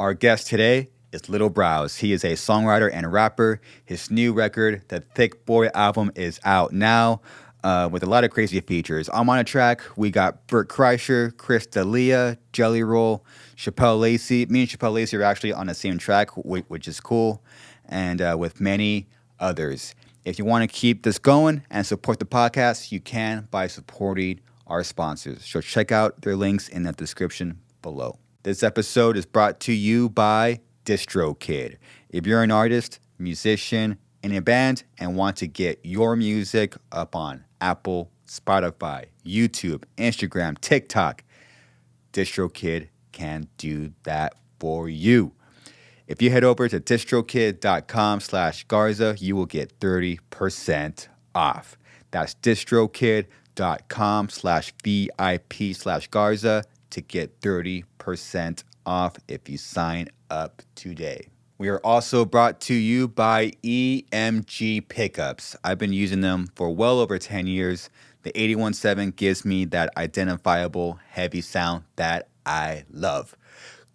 Our guest today is Lil Brows. He is a songwriter and rapper. His new record, the Thiccc Boy Album, is out now with a lot of crazy features. I'm on a track. We got Bert Kreischer, Chris D'Elia, Jelly Roll, Chappelle Lacey. Me and Chappelle Lacey are actually on the same track, which is cool, and with many others. If you want to keep this going and support the podcast, you can by supporting our sponsors. So check out their links in the description below. This episode is brought to you by DistroKid. If you're an artist, musician, in a band, and want to get your music up on Apple, Spotify, YouTube, Instagram, TikTok, DistroKid can do that for you. If you head over to distrokid.com/Garza, you will get 30% off. That's distrokid.com/VIP/Garza to get 30% off if you sign up today. We are also brought to you by EMG Pickups. I've been using them for well over 10 years. The 817 gives me that identifiable heavy sound that I love.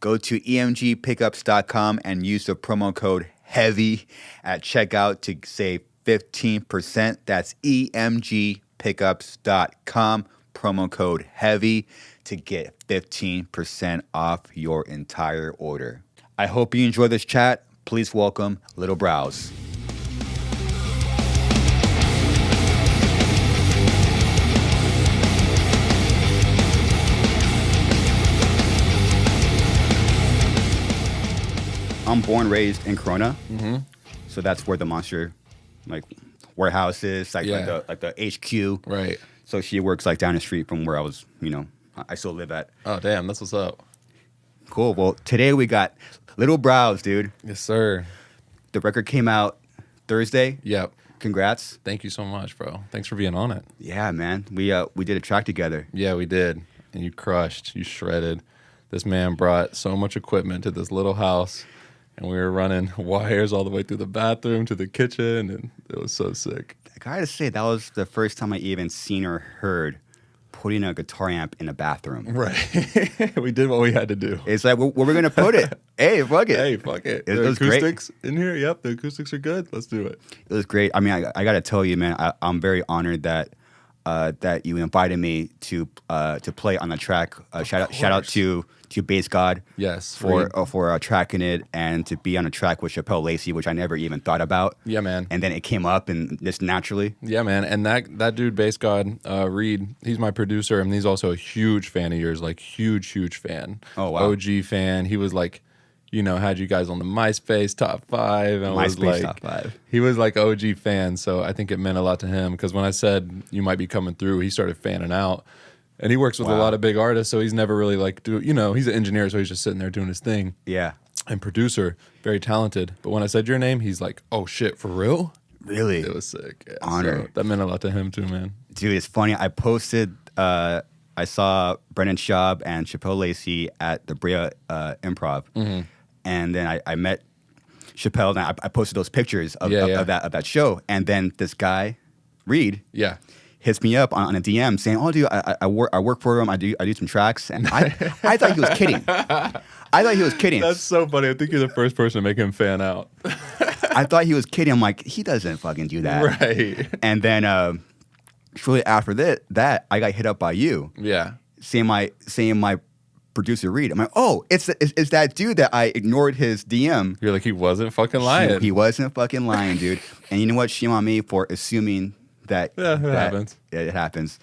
Go to emgpickups.com and use the promo code HEAVY at checkout to save 15%. That's emgpickups.com, promo code HEAVY to get 15% off your entire order. I hope you enjoy this chat. Please welcome Lil Brows. I'm born, raised in Corona, so that's where the Monster, warehouse is, like the HQ. Right. So she works down the street from where I was, I still live at. Oh, damn, that's what's up. Cool. Well, today we got Lil Brows, dude. Yes, sir. The record came out Thursday. Yep. Congrats. Thank you so much, bro. Thanks for being on it. Yeah, man. We did a track together. Yeah, we did. And you crushed. You shredded. This man brought so much equipment to this little house, and we were running wires all the way through the bathroom to the kitchen, and it was so sick. I gotta say, that was the first time I even seen or heard putting a guitar amp in a bathroom. Right. We did what we had to do. It's like, where we're going to put it? Hey, fuck it. Hey, fuck it. It The was great. acoustics in here? Yep, the acoustics are good. Let's do it. It was great. I mean, I got to tell you, man, I'm very honored that you invited me to play on the track. Shout out to Bass God. Yes. For tracking it and to be on a track with Chappelle Lacey, which I never even thought about. Yeah, man. And then it came up and just naturally. Yeah, man. And that dude, Bass God, Reed, he's my producer, and he's also a huge fan of yours, huge fan. Oh, wow. OG fan. He was had you guys on the MySpace top 5. And MySpace top 5. He was OG fan, so I think it meant a lot to him, because when I said you might be coming through, he started fanning out. And he works with a lot of big artists, so he's never really he's an engineer, so he's just sitting there doing his thing. Yeah. And producer, very talented. But when I said your name, he's like, oh shit, for real? Really? It was sick. Yeah, Honor. So that meant a lot to him too, man. Dude, it's funny. I posted, I saw Brendan Schaub and Chappelle Lacey at the Brea Improv. Mm-hmm. And then I met Chappelle, and I posted those pictures of that show. And then this guy, Reed, hits me up on a DM saying, "Oh, dude, I work for him. I do some tracks." And I thought he was kidding. That's so funny. I think you're the first person to make him fan out. I thought he was kidding. I'm like, he doesn't fucking do that. Right. And then shortly after that, I got hit up by you. Yeah. Saying my producer Reed. I'm like, oh, it's that dude that I ignored his DM. You're like, he wasn't fucking lying. He wasn't fucking lying, dude. And you know what? Shame on me for assuming that. Yeah, it happens. Yeah, it happens.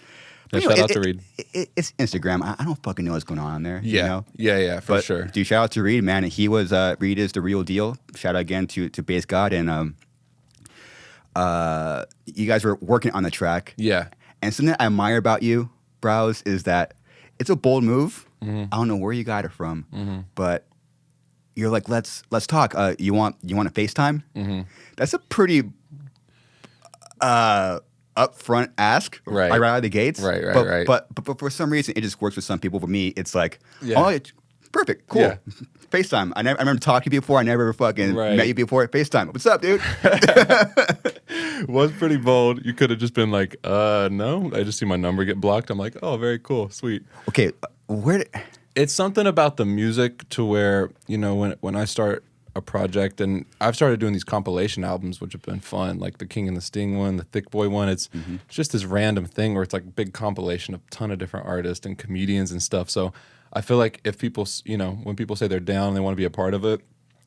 Yeah, shout out to Reed. It's Instagram. I don't fucking know what's going on there. Yeah. You know? Yeah, for sure. Dude, shout out to Reed, man. He was Reed is the real deal. Shout out again to Bass God, and you guys were working on the track. Yeah. And something I admire about you, Brows, is that it's a bold move. Mm-hmm. I don't know where you got it from, but you're like, let's talk. You want a FaceTime? Mm-hmm. That's a pretty upfront ask, right out of the gates. Right. But for some reason, it just works with some people. For me, it's like, oh, it's perfect, cool. Yeah. FaceTime. I remember talking to you before. I never ever fucking met you before. FaceTime. What's up, dude? Was pretty bold. You could have just been like, no. I just see my number get blocked. I'm like, oh, very cool, sweet. Okay, It's something about the music to where, you know, when I start a project, and I've started doing these compilation albums, which have been fun, like the Kingless Thing one, the Thiccc Boy one. It's just this random thing where it's like a big compilation of a ton of different artists and comedians and stuff. So I feel like if people, you know, when people say they're down and they want to be a part of it,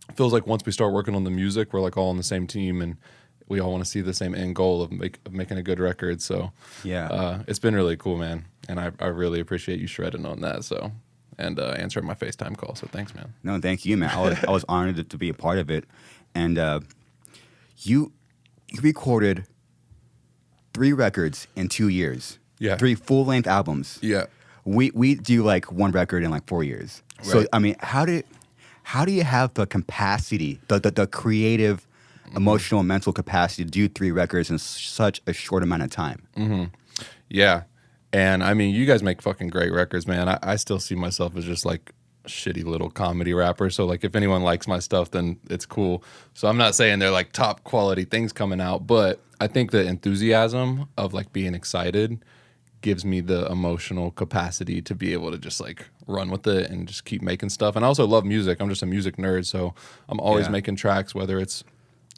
it feels like once we start working on the music, we're like all on the same team and we all want to see the same end goal of making a good record. So Yeah. it's been really cool, man. And I really appreciate you shredding on that. So. And answering my FaceTime call. So thanks, man. No, thank you, man. I was honored to be a part of it. And you recorded 3 records in 2 years. Yeah. 3 full-length albums. Yeah. We do like 1 record in like 4 years. Right. So I mean, how do you have the capacity, the creative, emotional, mental capacity to do 3 records in such a short amount of time? Yeah. And I mean, you guys make fucking great records, man. I still see myself as just like a shitty little comedy rapper. So like if anyone likes my stuff, then it's cool. So I'm not saying they're like top quality things coming out, but I think the enthusiasm of like being excited gives me the emotional capacity to be able to just like run with it and just keep making stuff. And I also love music. I'm just a music nerd. So I'm always making tracks, whether it's,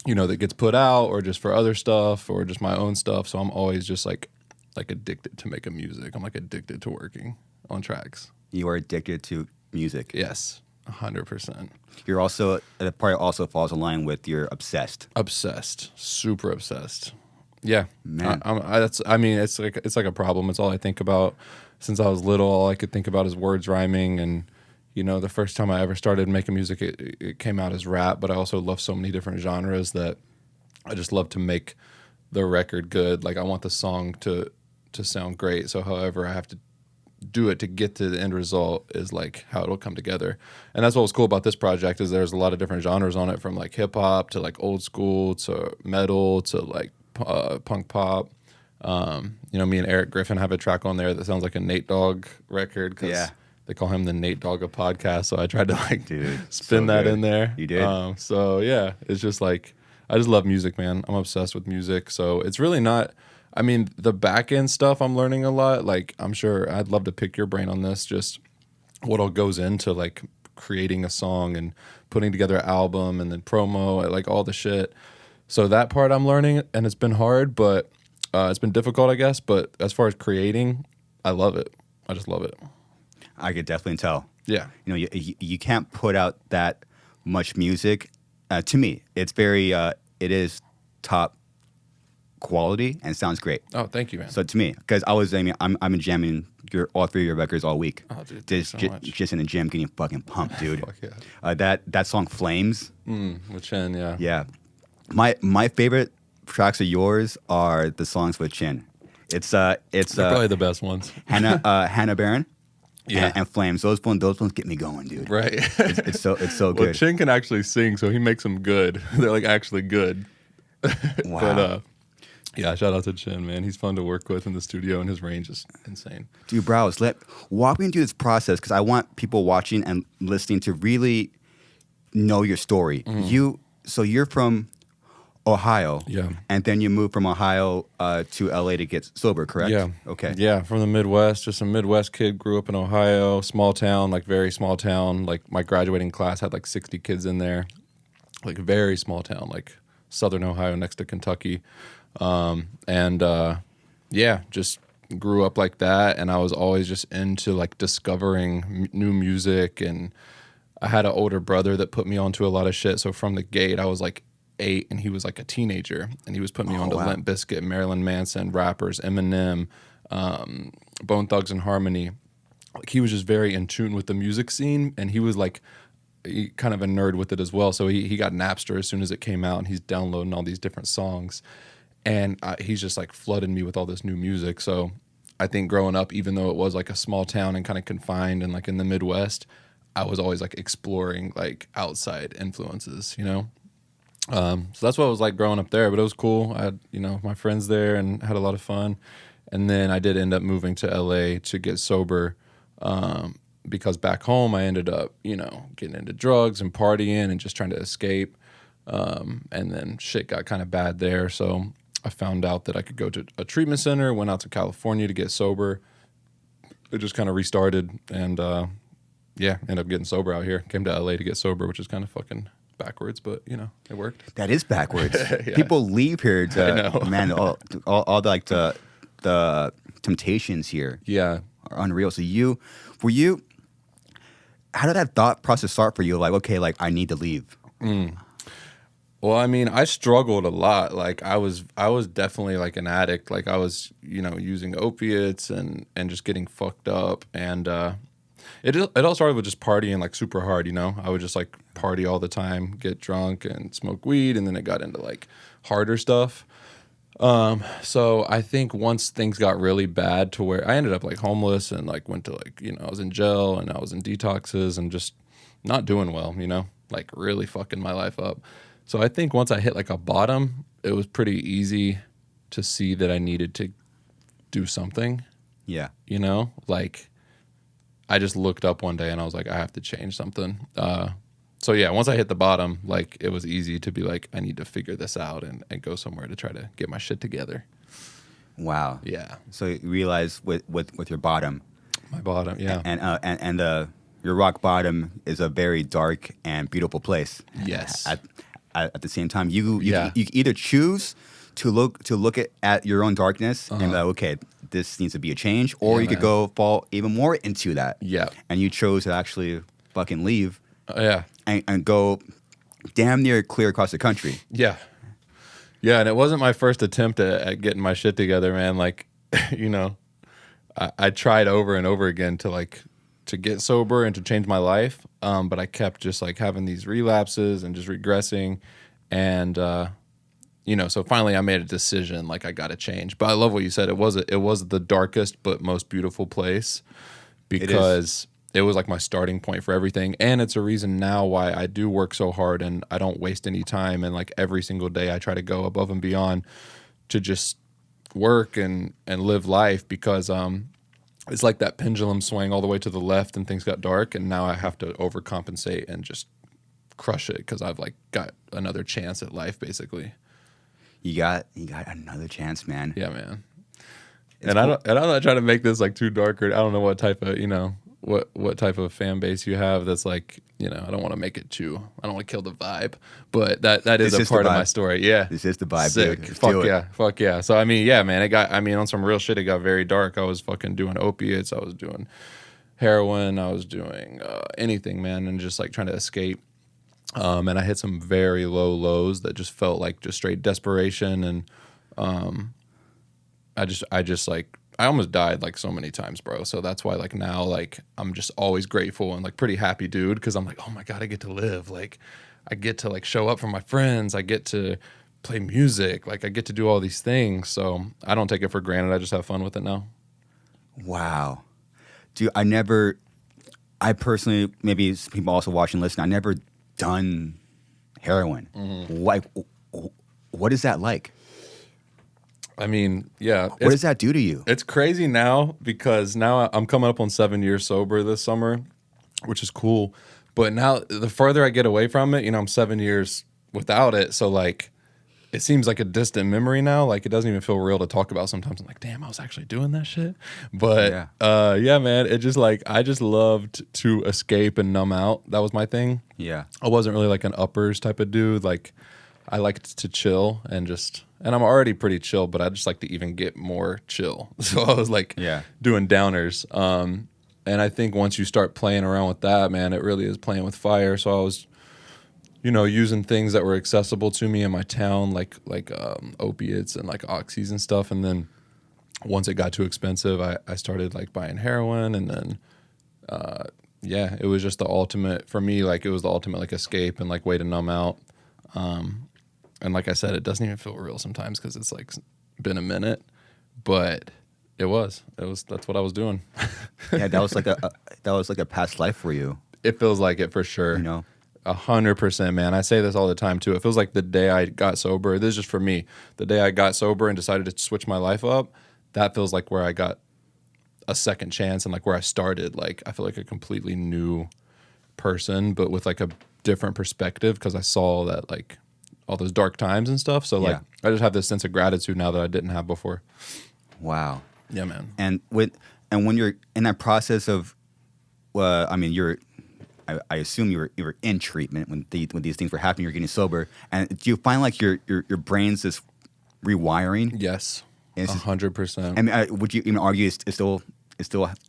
you know, that gets put out or just for other stuff or just my own stuff. So I'm always just like addicted to making music. I'm like addicted to working on tracks. You are addicted to music. Yes, 100%. You're also, that part also falls in line with you're obsessed. Obsessed, super obsessed. Yeah, Man. I mean, it's like a problem. It's all I think about since I was little. All I could think about is words rhyming, and you know, the first time I ever started making music, it came out as rap. But I also love so many different genres that I just love to make the record good. Like I want the song to sound great. So however I have to do it to get to the end result is like how it'll come together. And that's what was cool about this project is there's a lot of different genres on it, from like hip hop to like old school to metal to like punk pop. You know, me and Eric Griffin have a track on there that sounds like a Nate Dogg record because they call him the Nate Dogg of podcast. So I tried to like spin that in there. You did. So yeah, it's just like, I just love music, man. I'm obsessed with music. So it's really not, I mean, the back end stuff I'm learning a lot. Like, I'm sure I'd love to pick your brain on this, just what all goes into like creating a song and putting together an album and then promo, like all the shit. So that part I'm learning, and it's been hard, but it's been difficult, I guess. But as far as creating, I love it. I just love it. I could definitely tell. Yeah. You know, you can't put out that much music. To me, it's very, it is top quality and sounds great. Oh, thank you, man. So to me, because I'm been jamming all 3 of your records all week. Oh, dude, thanks so much. Just in the gym getting fucking pumped, dude. Fuck yeah. That song Flames. With Chen, yeah. Yeah. My favorite tracks of yours are the songs with Chin. It's They're probably the best ones. Hannah Baron. Yeah. And Flames. Those ones get me going, dude. Right. It's so Well, good. Chen can actually sing, so he makes them good. They're like actually good. Wow. But yeah, shout out to Chen, man. He's fun to work with in the studio, and his range is insane. Dude, Brows, walk me through this process, because I want people watching and listening to really know your story. So you're from Ohio. Yeah. And then you moved from Ohio to LA to get sober, correct? Yeah. Okay. Yeah, from the Midwest, just a Midwest kid, grew up in Ohio, small town, like very small town. Like my graduating class had like 60 kids in there, like very small town, like Southern Ohio next to Kentucky. Yeah, just grew up like that. And I was always just into like discovering new music. And I had an older brother that put me onto a lot of shit. So from the gate, I was like 8 and he was like a teenager, and he was putting me onto Limp Bizkit, Marilyn Manson, rappers, Eminem, Bone Thugs and Harmony. Like he was just very in tune with the music scene, and he was like kind of a nerd with it as well. So he got Napster as soon as it came out, and he's downloading all these different songs, and he's just like flooded me with all this new music. So I think growing up, even though it was like a small town and kind of confined and like in the Midwest, I was always like exploring like outside influences, you know? So that's what it was like growing up there, but it was cool. I had, you know, my friends there and had a lot of fun. And then I did end up moving to LA to get sober, because back home I ended up, you know, getting into drugs and partying and just trying to escape. And then shit got kind of bad there. So I found out that I could go to a treatment center, went out to California to get sober. It just kind of restarted, and Yeah, ended up getting sober out here. Came to LA to get sober, which is kind of fucking backwards, but you know, it worked. That is backwards. Yeah. People leave here to I know. man, all the, like the temptations here Yeah. are unreal. So were you? How did that thought process start for you? Like, okay, like I need to leave. Well, I mean, I struggled a lot. Like I was definitely like an addict. Like I was, you know, using opiates and just getting fucked up. And it all started with just partying like super hard, you know. I would just like party all the time, get drunk and smoke weed, and then it got into like harder stuff. So I think once things got really bad to where I ended up like homeless and like went to like, you know, I was in jail and I was in detoxes and just not doing well, you know, like really fucking my life up. So I think once I hit like a bottom, it was pretty easy to see that I needed to do something, Yeah. you know, like I just looked up one day and I was like, I have to change something. So yeah, once I hit the bottom, like it was easy to be like, I need to figure this out and go somewhere to try to get my shit together. Wow. Yeah. So you realize with your bottom, My bottom, yeah. and your rock bottom is a very dark and beautiful place. Yes. At the same time, you Yeah. either choose to look at your own darkness and be like, okay, this needs to be a change, or Yeah, you could man. go fall even more into that. Yeah. And you chose to actually fucking leave Yeah. and go damn near clear across the country. Yeah. Yeah, and it wasn't my first attempt at getting my shit together, man. Like, you know, I tried over and over again to get sober and to change my life. But I kept just like having these relapses and just regressing. And, you know, so finally I made a decision, like I got to change. But I love what you said. It was the darkest but most beautiful place because it was like my starting point for everything. And it's a reason now why I do work so hard and I don't waste any time. And like every single day I try to go above and beyond to just work and live life because it's like that pendulum swing all the way to the left and things got dark. And now I have to overcompensate and just crush it because I've like got another chance at life basically. You got another chance, man. Yeah, man. It's And cool. I'm not trying to make this like too dark or I don't know what type of, you know, what type of fan base you have that's like, you know, I don't want to make it too, I don't want to kill the vibe, but that is This a is the part of my vibe. story. Yeah. This is the vibe, Sick. dude. Let's Fuck do it. yeah. Fuck yeah. So I mean, yeah, man, on some real shit, it got very dark. I was fucking doing opiates. I was doing heroin. I was doing anything, man, and just like trying to escape. And I hit some very low lows that just felt like just straight desperation. And I just like, I almost died like so many times, bro. So that's why like now, like I'm just always grateful and like pretty happy, dude. Because I'm like, oh my God, I get to live. Like I get to like show up for my friends. I get to play music. Like I get to do all these things. So I don't take it for granted. I just have fun with it now. Wow. Dude, I personally, maybe some people also watch and listen, I never done heroin. Like, what is that like? I mean, yeah. What does that do to you? It's crazy now because now I'm coming up on 7 years sober this summer, which is cool. But now the further I get away from it, you know, I'm 7 years without it. So like, it seems like a distant memory now. Like it doesn't even feel real to talk about sometimes. I'm like, damn, I was actually doing that shit. But yeah, man, it just like, I just loved to escape and numb out. That was my thing. Yeah. I wasn't really like an uppers type of dude. Like I liked to chill and I'm already pretty chill, but I just like to even get more chill. So I was like doing downers. And I think once you start playing around with that, man, it really is playing with fire. So I was, you know, using things that were accessible to me in my town, like opiates and like oxys and stuff. And then once it got too expensive, I started like buying heroin. And then, yeah, it was just the ultimate for me. Like it was the ultimate like escape and like way to numb out. And like I said, it doesn't even feel real sometimes because it's like been a minute, but that's what I was doing. Yeah, that was like a past life for you. It feels like it for sure. You know? 100%, man. I say this all the time too. It feels like the day I got sober, this is just for me, the day I got sober and decided to switch my life up, that feels like where I got a second chance and like where I started. Like I feel like a completely new person, but with like a different perspective because I saw that like all those dark times and stuff. So like I just have this sense of gratitude now that I didn't have before. Wow. Yeah, man. And when you're in that process of, I mean, you're I assume you were in treatment when these things were happening. You're getting sober, and do you find like your brain's just rewiring? Yes, It's just- 100%. I mean, would you even argue it's still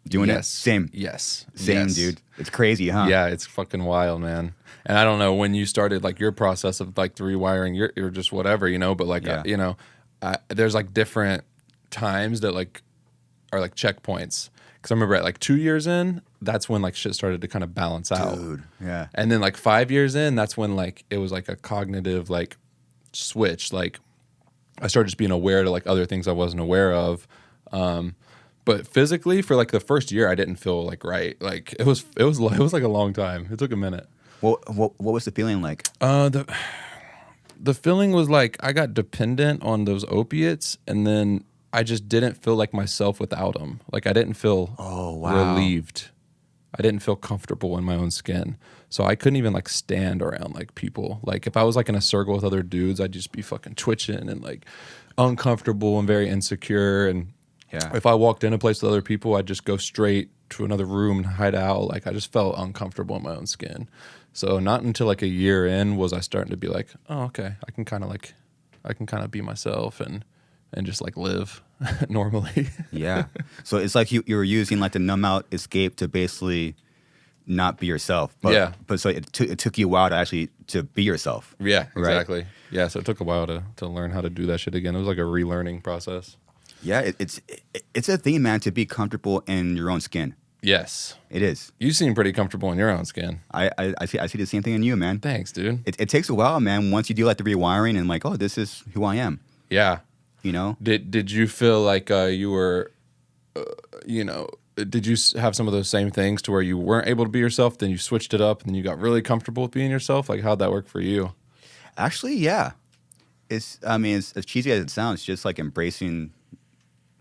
doing it? Yes. Same. Yes. Same, Yes. dude. It's crazy, huh? Yeah, it's fucking wild, man. And I don't know when you started like your process of like the rewiring, you're just whatever, you know. But like, Yeah. there's like different times that like are like checkpoints. Because I remember at like 2 years in, that's when like shit started to kind of balance out. Dude. Yeah. And then like 5 years in, that's when like it was like a cognitive like switch. Like I started just being aware to like other things I wasn't aware of. But physically, for like the first year, I didn't feel like right. Like it was like a long time. It took a minute. What was the feeling like? The feeling was like I got dependent on those opiates, and then I just didn't feel like myself without them. Like I didn't feel relieved. I didn't feel comfortable in my own skin. So I couldn't even like stand around like people. Like if I was like in a circle with other dudes, I'd just be fucking twitching and like uncomfortable and very insecure. And Yeah. if I walked in a place with other people, I'd just go straight to another room and hide out. Like I just felt uncomfortable in my own skin. So not until like a year in was I starting to be like, oh, okay, I can kind of be myself and just like live normally. Yeah. So it's like you were using like the numb out escape to basically not be yourself. But, Yeah. But so it took you a while to actually to be yourself. Yeah, Right. exactly. Yeah, so it took a while to learn how to do that shit again. It was like a relearning process. Yeah. It's a thing, man, to be comfortable in your own skin. Yes. It is. You seem pretty comfortable in your own skin. I see the same thing in you, man. Thanks, dude. It takes a while, man. Once you do like the rewiring and like, oh, this is who I am. Yeah. You know. Did you feel like you were, did you have some of those same things to where you weren't able to be yourself, then you switched it up, and then you got really comfortable with being yourself? Like, how'd that work for you? Actually, yeah. It's as cheesy as it sounds, just like embracing,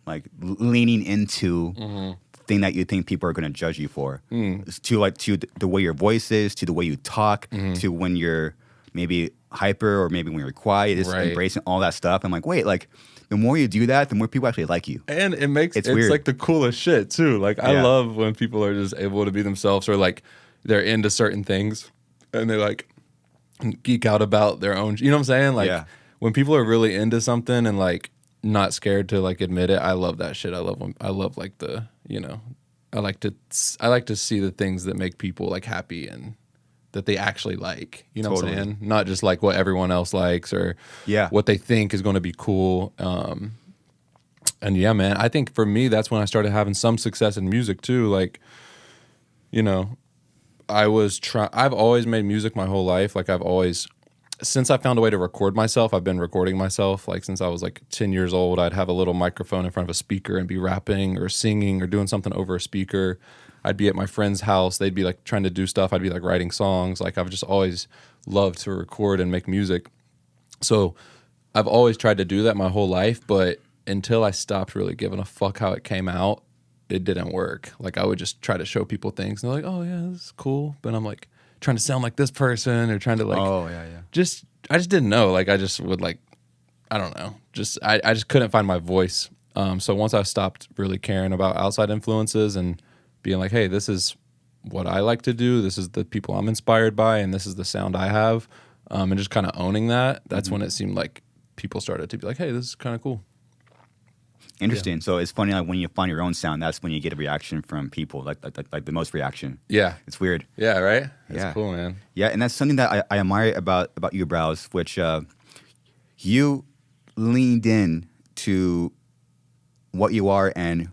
like leaning into the thing that you think people are going to judge you for. To the way your voice is, to the way you talk, to when you're maybe hyper or maybe when you're quiet, just Right. embracing all that stuff. I'm like, wait, like the more you do that, the more people actually like you. And it's weird. like the coolest shit too. Like I Yeah. love when people are just able to be themselves, or like they're into certain things and they like geek out about their own. You know what I'm saying? Like Yeah. when people are really into something and like not scared to like admit it. I love that shit. I love like the, I like to see the things that make people like happy and that they actually like, you know Totally. what I'm saying? Not just like what everyone else likes or Yeah. what they think is going to be cool. And yeah, man, I think for me, that's when I started having some success in music too. Like, I've always made music my whole life. Like since I found a way to record myself, I've been recording myself. Like since I was like 10 years old, I'd have a little microphone in front of a speaker and be rapping or singing or doing something over a speaker. I'd be at my friend's house. They'd be like trying to do stuff. I'd be like writing songs. Like I've just always loved to record and make music. So I've always tried to do that my whole life. But until I stopped really giving a fuck how it came out, it didn't work. Like I would just try to show people things and they're like, oh yeah, this is cool. But I'm like trying to sound like this person or trying to like, yeah. I just didn't know. Like I just would like, I don't know. I just couldn't find my voice. So once I stopped really caring about outside influences and being like, hey, this is what I like to do. This is the people I'm inspired by, and this is the sound I have. And just kind of owning that. That's when it seemed like people started to be like, hey, this is kind of cool. Interesting. So it's funny, like when you find your own sound, that's when you get a reaction from people, like the most reaction. Yeah. It's weird. Yeah, right? That's Yeah. cool, man. Yeah, and that's something that I admire about you, Brows, which you leaned in to what you are and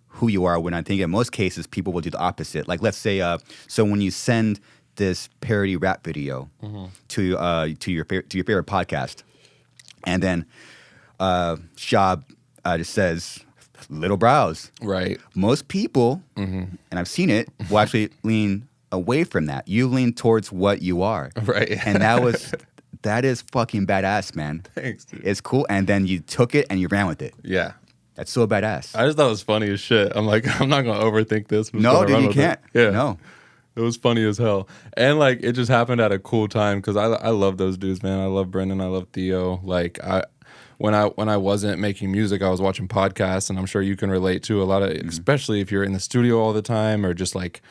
who you are, when I think in most cases people will do the opposite. Like let's say, so when you send this parody rap video to your favorite podcast, and then Schaub just says Lil Brows. Right. Most people, and I've seen it, will actually lean away from that. You lean towards what you are. Right. And that is fucking badass, man. Thanks, dude. It's cool. And then you took it and you ran with it. Yeah. That's so badass. I just thought it was funny as shit. I'm like, I'm not going to overthink this. I'm just No, gonna dude, run you with it. can't. Yeah. No. It was funny as hell. And like, it just happened at a cool time because I love those dudes, man. I love Brendan. I love Theo. Like, when I wasn't making music, I was watching podcasts, and I'm sure you can relate to a lot of, especially if you're in the studio all the time or just like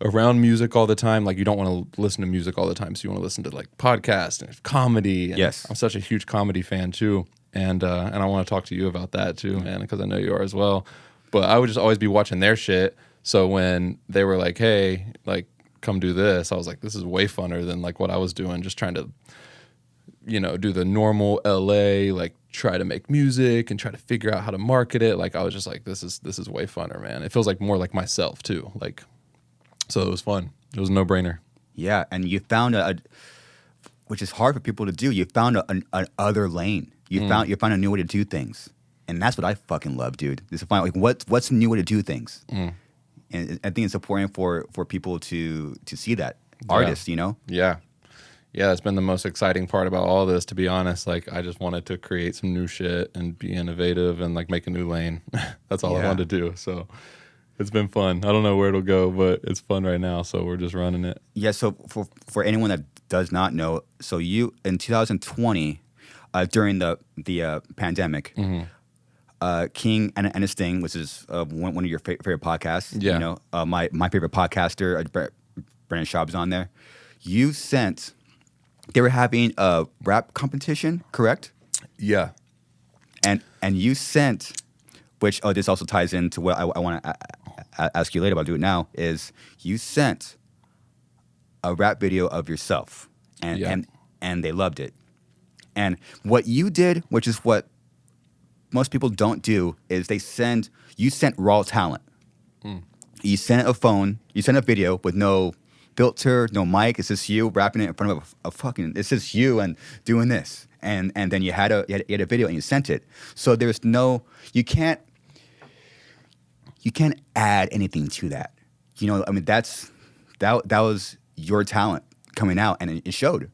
around music all the time. Like you don't want to listen to music all the time, so you want to listen to like podcasts and comedy. And Yes. I'm such a huge comedy fan too, and I want to talk to you about that too, man, because I know you are as well. But I would just always be watching their shit. So when they were like, "Hey, like come do this," I was like, "This is way funner than like what I was doing, just trying to, do the normal LA, like try to make music and try to figure out how to market it." Like I was just like, this is way funner, man. It feels like more like myself too. Like, so it was fun. It was a no-brainer. Yeah, and you found which is hard for people to do. You found an other lane. You found a new way to do things, and that's what I fucking love, dude. Is to find like what's a new way to do things, and I think it's important for people to see that artists, Yeah. Yeah, that's been the most exciting part about all this, to be honest. Like, I just wanted to create some new shit and be innovative and, like, make a new lane. That's all I wanted to do. So it's been fun. I don't know where it'll go, but it's fun right now. So we're just running it. Yeah, so for anyone that does not know, so you, in 2020, during the pandemic, King and his Thing, which is one of your favorite podcasts. Yeah. My favorite podcaster, Brennan Schaub's on there. You sent... They were having a rap competition, correct? Yeah. And you sent, which this also ties into what I want to ask you later, but I'll do it now, is you sent a rap video of yourself, and they loved it. And what you did, which is what most people don't do, is you sent raw talent. You sent a phone, you sent a video with no filter, no mic. It's just you rapping it in front of a fucking. It's just you and doing this, and then you had a video and you sent it. So there's no, you can't add anything to that. I mean that was your talent coming out, and it showed.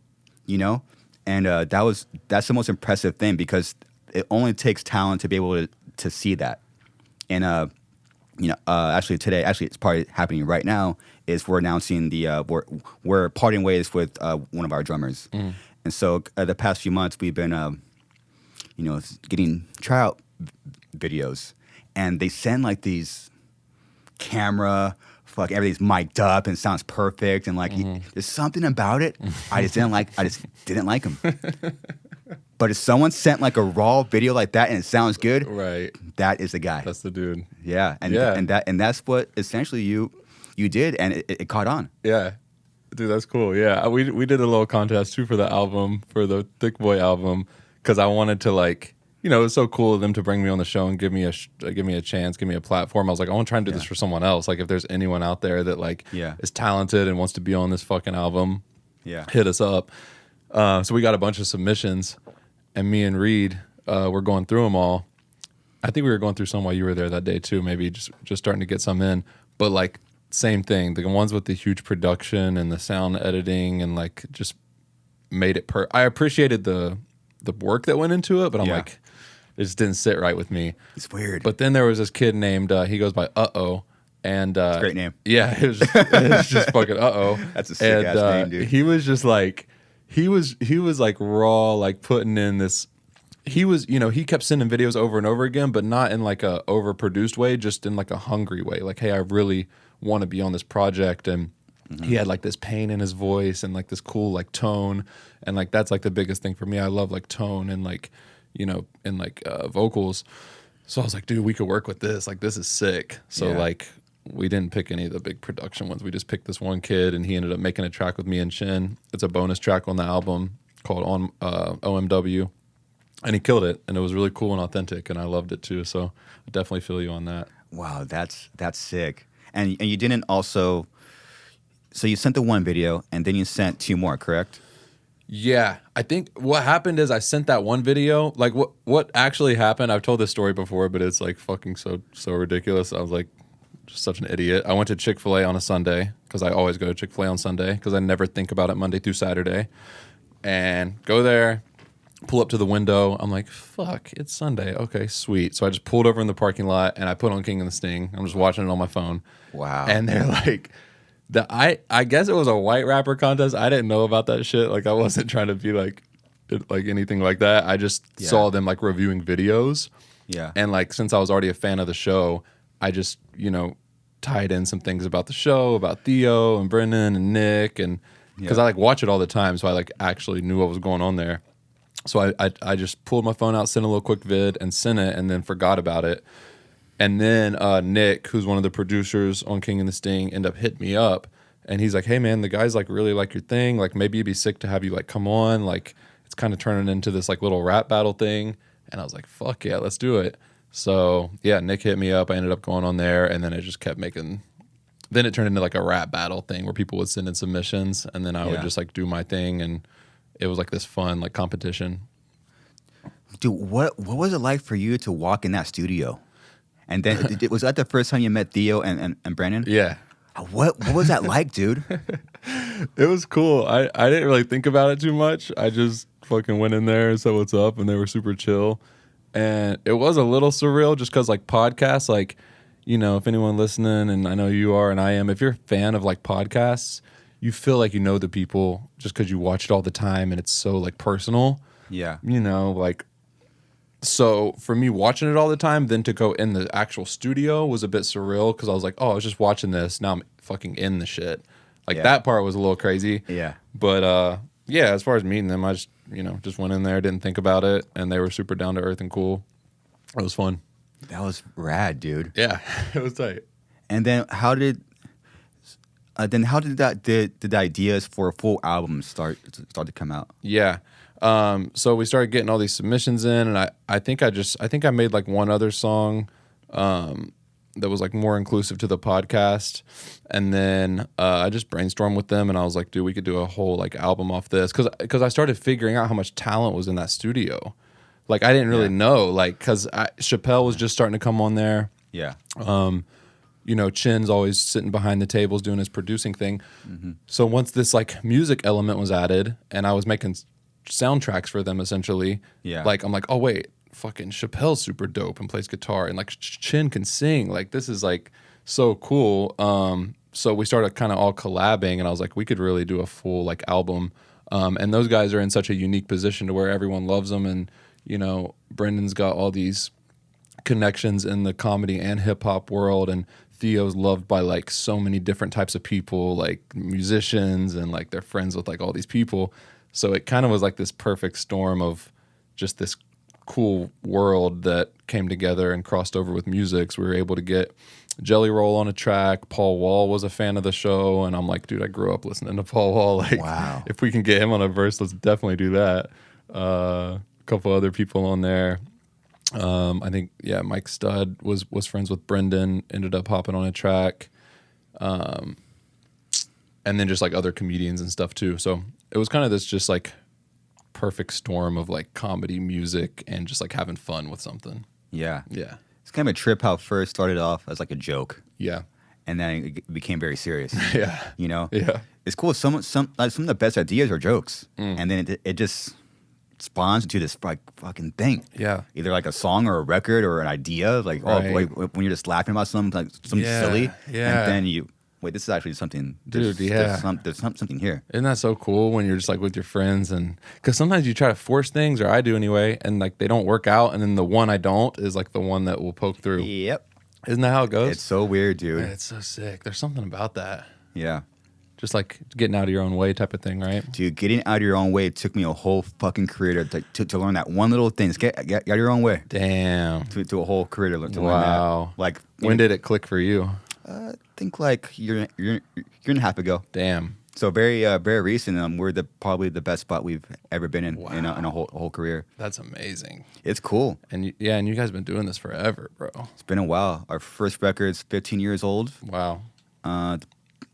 And that's the most impressive thing, because it only takes talent to be able to see that. And actually today, it's probably happening right now, is we're announcing we're parting ways with one of our drummers. And so the past few months we've been, getting tryout videos, and they send like these camera, everything's mic'd up and sounds perfect, and like there's something about it I just didn't like them. But if someone sent like a raw video like that and it sounds good, Right. that is the guy. That's the dude. Yeah, and that's what essentially you did, and it caught on. Yeah. Dude, that's cool. Yeah. We did a little contest too for the album, for the Thiccc Boy album, because I wanted to, like, it was so cool of them to bring me on the show and give me a chance, give me a platform. I was like, I want to try and do this for someone else. Like, if there's anyone out there that like is talented and wants to be on this fucking album, hit us up. So we got a bunch of submissions, and me and Reed were going through them all. I think we were going through some while you were there that day too, maybe just starting to get some in. But like, same thing, the ones with the huge production and the sound editing and like just made it I appreciated the work that went into it, but I'm like, it just didn't sit right with me. It's weird. But then there was this kid named, he goes by Uh-Oh. And it's a great name. Yeah, it was just fucking Uh-Oh. That's a sick ass name, dude. He was just like, he was like raw, like putting in this. He was, he kept sending videos over and over again, but not in like a overproduced way, just in like a hungry way. Like, hey, I really want to be on this project. And he had like this pain in his voice and like this cool like tone. And like, that's like the biggest thing for me. I love like tone and like, and like vocals. So I was like, dude, we could work with this. Like, this is sick. So like, we didn't pick any of the big production ones. We just picked this one kid, and he ended up making a track with me and Shin. It's a bonus track on the album called OMW. And he killed it, and it was really cool and authentic, and I loved it too. So I definitely feel you on that. Wow, that's sick. And you didn't also, so you sent the one video, and then you sent two more, correct? Yeah, I think what happened is I sent that one video. Like what actually happened, I've told this story before, but it's like fucking so ridiculous. I was like just such an idiot. I went to Chick-fil-A on a Sunday, because I always go to Chick-fil-A on Sunday, because I never think about it Monday through Saturday. And go there, pull up to the window. I'm like, fuck, it's Sunday. Okay, sweet. So I just pulled over in the parking lot, and I put on Kingless Thing. I'm just watching it on my phone. Wow. And they're like, I guess it was a white rapper contest. I didn't know about that shit. Like, I wasn't trying to be like anything like that. I just saw them like reviewing videos. Yeah. And like, since I was already a fan of the show, I just, tied in some things about the show, about Theo and Brendan and Nick, and because I like watch it all the time, so I like actually knew what was going on there. So I just pulled my phone out, sent a little quick vid, and sent it, and then forgot about it. And then Nick, who's one of the producers on Kingless Thing, ended up hitting me up, and he's like, "Hey man, the guys like really like your thing. Like maybe it'd be sick to have you like come on. Like it's kind of turning into this like little rap battle thing." And I was like, "Fuck yeah, let's do it." So yeah, Nick hit me up. I ended up going on there, and then it just kept making. Then it turned into like a rap battle thing where people would send in submissions, and then I would just like do my thing, and it was like this fun like competition. Dude, what was it like for you to walk in that studio? And then was that the first time you met Theo and Brandon? Yeah. What was that like, dude? It was cool. I didn't really think about it too much. I just fucking went in there and said what's up, and they were super chill. And it was a little surreal just because like podcasts, like, you know, if anyone listening, and I know you are and I am, if you're a fan of like podcasts, you feel like you know the people just because you watch it all the time and it's so like personal. Yeah. You know, like, so for me watching it all the time, then to go in the actual studio was a bit surreal because I was like, oh, I was just watching this. Now I'm fucking in the shit. Like that part was a little crazy. Yeah. But yeah, as far as meeting them, I just, you know, just went in there, didn't think about it, and they were super down to earth and cool. It was fun. That was rad, dude. Yeah, it was tight. And then how did the ideas for a full album start to come out? Yeah. So we started getting all these submissions in, and I think I made like one other song that was like more inclusive to the podcast, and then I just brainstormed with them, and I was like, dude, we could do a whole like album off this, because I started figuring out how much talent was in that studio. Like I didn't really know, like, because Chappelle was just starting to come on there. Yeah. You know, Chin's always sitting behind the tables doing his producing thing. Mm-hmm. So once this like music element was added, and I was making soundtracks for them essentially, like I'm like, oh wait, fucking Chappelle's super dope and plays guitar, and like Chin can sing. Like this is like so cool. So we started kind of all collabing, and I was like, we could really do a full like album. And those guys are in such a unique position to where everyone loves them, and you know, Brendan's got all these connections in the comedy and hip hop world, and Theo's loved by like so many different types of people, like musicians, and like they're friends with like all these people. So it kind of was like this perfect storm of just this cool world that came together and crossed over with music. So we were able to get Jelly Roll on a track. Paul Wall was a fan of the show, and I'm like, dude, I grew up listening to Paul Wall. Like, wow, if we can get him on a verse, let's definitely do that. A couple other people on there. I think Mike Stud was friends with Brendan, ended up hopping on a track, and then just like other comedians and stuff too. So it was kind of this just like perfect storm of like comedy, music, and just like having fun with something. Yeah. It's kind of a trip how it first started off as like a joke. Yeah. And then it became very serious. Yeah. You know? Yeah. It's cool. Some of the best ideas are jokes. And then it just spawns into this like fucking thing. Yeah. Either like a song or a record or an idea. Like, oh, like when you're just laughing about something, like something silly. Yeah. And then you, wait, this is actually something. Dude, there's something here. Isn't that so cool when you're just like with your friends? And because sometimes you try to force things, or I do anyway, and like they don't work out. And then the one I don't is like the one that will poke through. Yep. Isn't that how it goes? It's so weird, dude. Man, it's so sick. There's something about that. Yeah. Just like getting out of your own way type of thing, right? Dude, getting out of your own way, it took me a whole fucking career to learn that one little thing. Just get out of your own way. Damn. To a whole career to learn that. Like, when did it click for you? I think like year and a half ago. Damn. So very recent. We're probably the best spot we've ever been in a whole career. That's amazing. It's cool. And and you guys been doing this forever, bro. It's been a while. Our first record's 15 years old. Wow.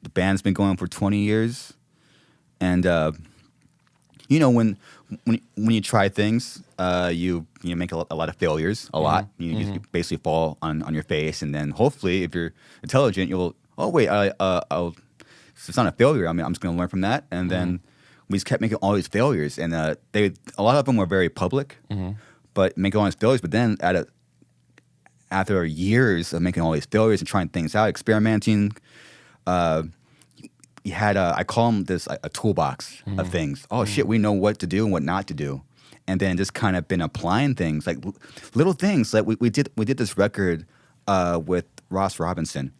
The band's been going for 20 years, and you know when you try things, you make a lot of failures. A lot. You basically fall on your face, and then hopefully, if you're intelligent, you'll it's not a failure. I mean, I'm just going to learn from that, and then we just kept making all these failures, and a lot of them were very public, but making all these failures. But then after years of making all these failures and trying things out, experimenting. You had I call them a toolbox of things. Oh shit, we know what to do and what not to do, and then just kind of been applying things like little things. Like we did this record with Ross Robinson,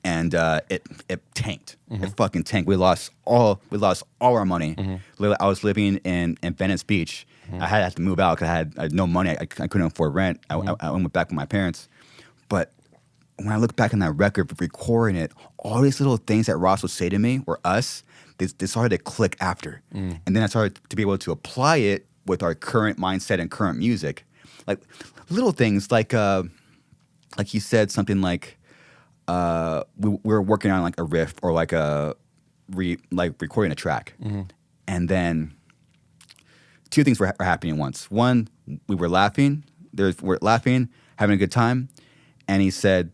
and it tanked. It fucking tanked. We lost all our money. Literally, I was living in Venice Beach. I had to move out because I had no money. I couldn't afford rent. I went back with my parents. But when I look back on that record, recording it, all these little things that Ross would say to me were us. They started to click after, and then I started to be able to apply it with our current mindset and current music, like little things like you said something like we were working on like a riff or like recording a track, and then two things were happening at once. One, we were laughing, we're laughing, having a good time, and he said,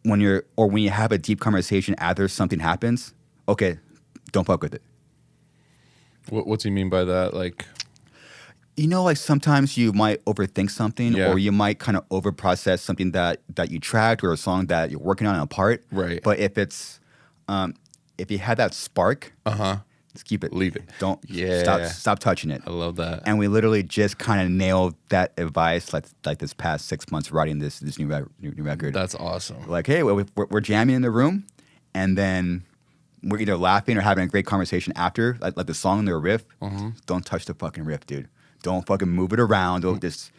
when you have a deep conversation after something happens, okay, don't fuck with it. What's he mean by that? Like, like sometimes you might overthink something, Yeah. or you might kind of overprocess something that you tracked or a song that you're working on a part. Right. But if it's if you had that spark, just keep it. Leave it. Don't Yeah. stop touching it. I love that. And we literally just kind of nailed that advice like this past 6 months writing this new record. That's awesome. Like, hey, we're jamming in the room, and then we're either laughing or having a great conversation after, like the song or riff. Don't touch the fucking riff, dude. Don't fucking move it around. Don't just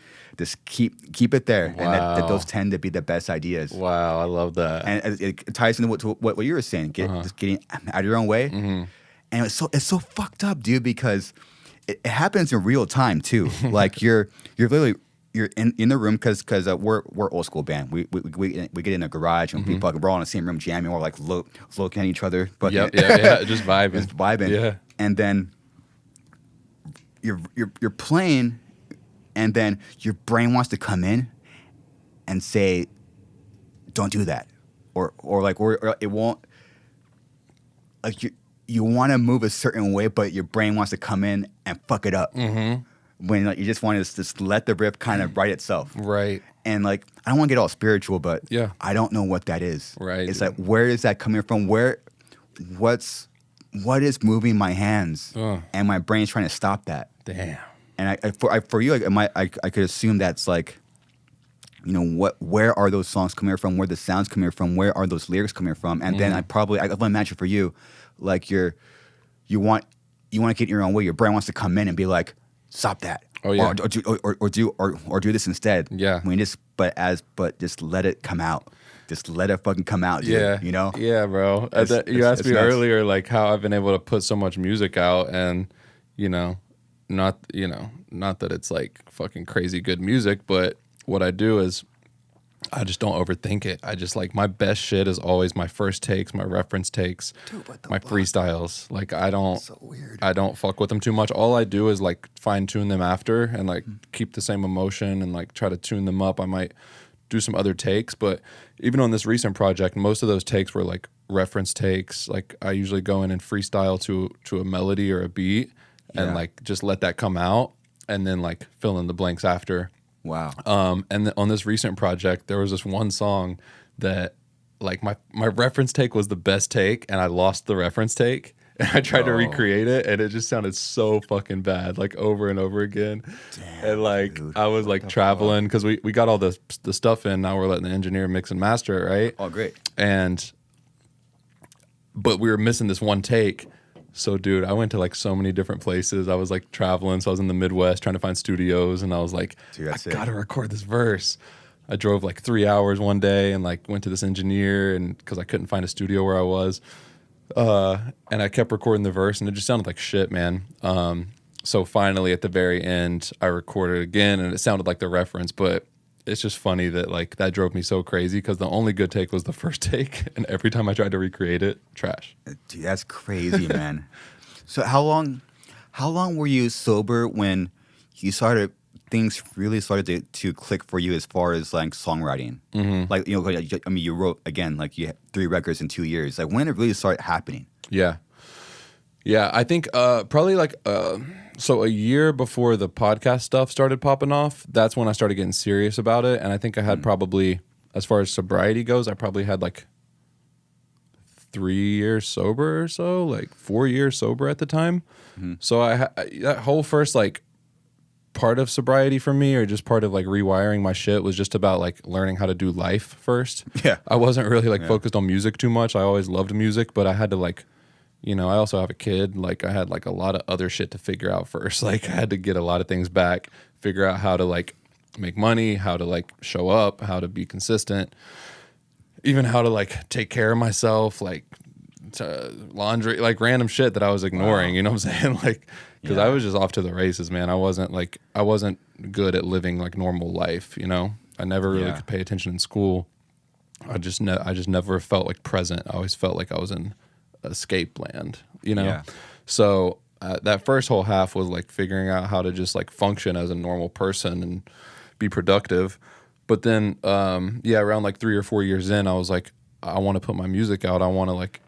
keep it there. Wow. And that those tend to be the best ideas. Wow, I love that. And it ties into what you were saying, just getting out of your own way. And it's so fucked up, dude, because it happens in real time too. Like you're literally in the room because we're old school band. We get in a garage and we're all in the same room jamming or like looking at each other. But Yeah, just vibing. just vibing. Yeah. And then you're playing, and then your brain wants to come in and say, "Don't do that," or it won't. Like you want to move a certain way, but your brain wants to come in and fuck it up. When you just want to just let the riff kind of write itself. Right. And like, I don't want to get all spiritual, but Yeah. I don't know what that is. Right, It's dude. like, where is that coming from? What is moving my hands? And my brain's trying to stop that. Damn. And for you, like, I could assume that's like, where are those songs coming from? Where the sounds coming from? Where are those lyrics coming from? And then I imagine for you, like you want to get your own way. Your brain wants to come in and be like, stop that. Oh, yeah. Or do this instead. Yeah. But just let it come out. Just let it fucking come out, dude. Yeah. You know? Yeah, bro. You asked me earlier, like, how I've been able to put so much music out, and, not that it's like fucking crazy good music, but what I do is I just don't overthink it. I just like, my best shit is always my first takes, my reference takes, my freestyles. Like, I don't fuck with them too much. All I do is like fine tune them after and like keep the same emotion and like try to tune them up. I might do some other takes, but even on this recent project, most of those takes were like reference takes. Like, I usually go in and freestyle to a melody or a beat and like just let that come out and then like fill in the blanks after. Wow. And on this recent project, there was this one song that like my reference take was the best take, and I lost the reference take. And I tried to recreate it, and it just sounded so fucking bad, like over and over again. Damn, and like, dude. I was like traveling because we got all the stuff in. Now we're letting the engineer mix and master it, right? Oh, great. But we were missing this one take. So, dude, I went to like so many different places. I was like traveling. So I was in the Midwest trying to find studios, and I was like, Dude, I gotta record this verse. I drove like 3 hours one day and like went to this engineer, and because I couldn't find a studio where I was. And I kept recording the verse, and it just sounded like shit, man. So finally at the very end, I recorded it again, and it sounded like the reference, but it's just funny that like that drove me so crazy because the only good take was the first take, and every time I tried to recreate it, trash. Dude, that's crazy, man. So how long were you sober when you things really started to click for you as far as like songwriting? Like, I mean, you wrote, again, like you had 3 records in 2 years. Like, when did it really start happening? Yeah, I think probably like so a year before the podcast stuff started popping off, that's when I started getting serious about it. And I think I had probably, as far as sobriety goes, I probably had like 3 years sober or so, like 4 years sober at the time. So that whole first like part of sobriety for me, or just part of like rewiring my shit, was just about like learning how to do life first. Yeah. I wasn't really like focused on music too much. I always loved music, but I had to like, you know, I also have a kid. Like I had like a lot of other shit to figure out first. Like I had to get a lot of things back, figure out how to like make money, how to like show up, how to be consistent, even how to like take care of myself, like laundry, like random shit that I was ignoring. You know what I'm saying? Like, because I was just off to the races, man. I wasn't good at living like normal life. You know, I never really could pay attention in school. I just never felt like present. I always felt like I was in escape land. You know, so that first whole half was like figuring out how to just like function as a normal person and be productive. But then, around like 3 or 4 years in, I was like, I want to put my music out. I want to like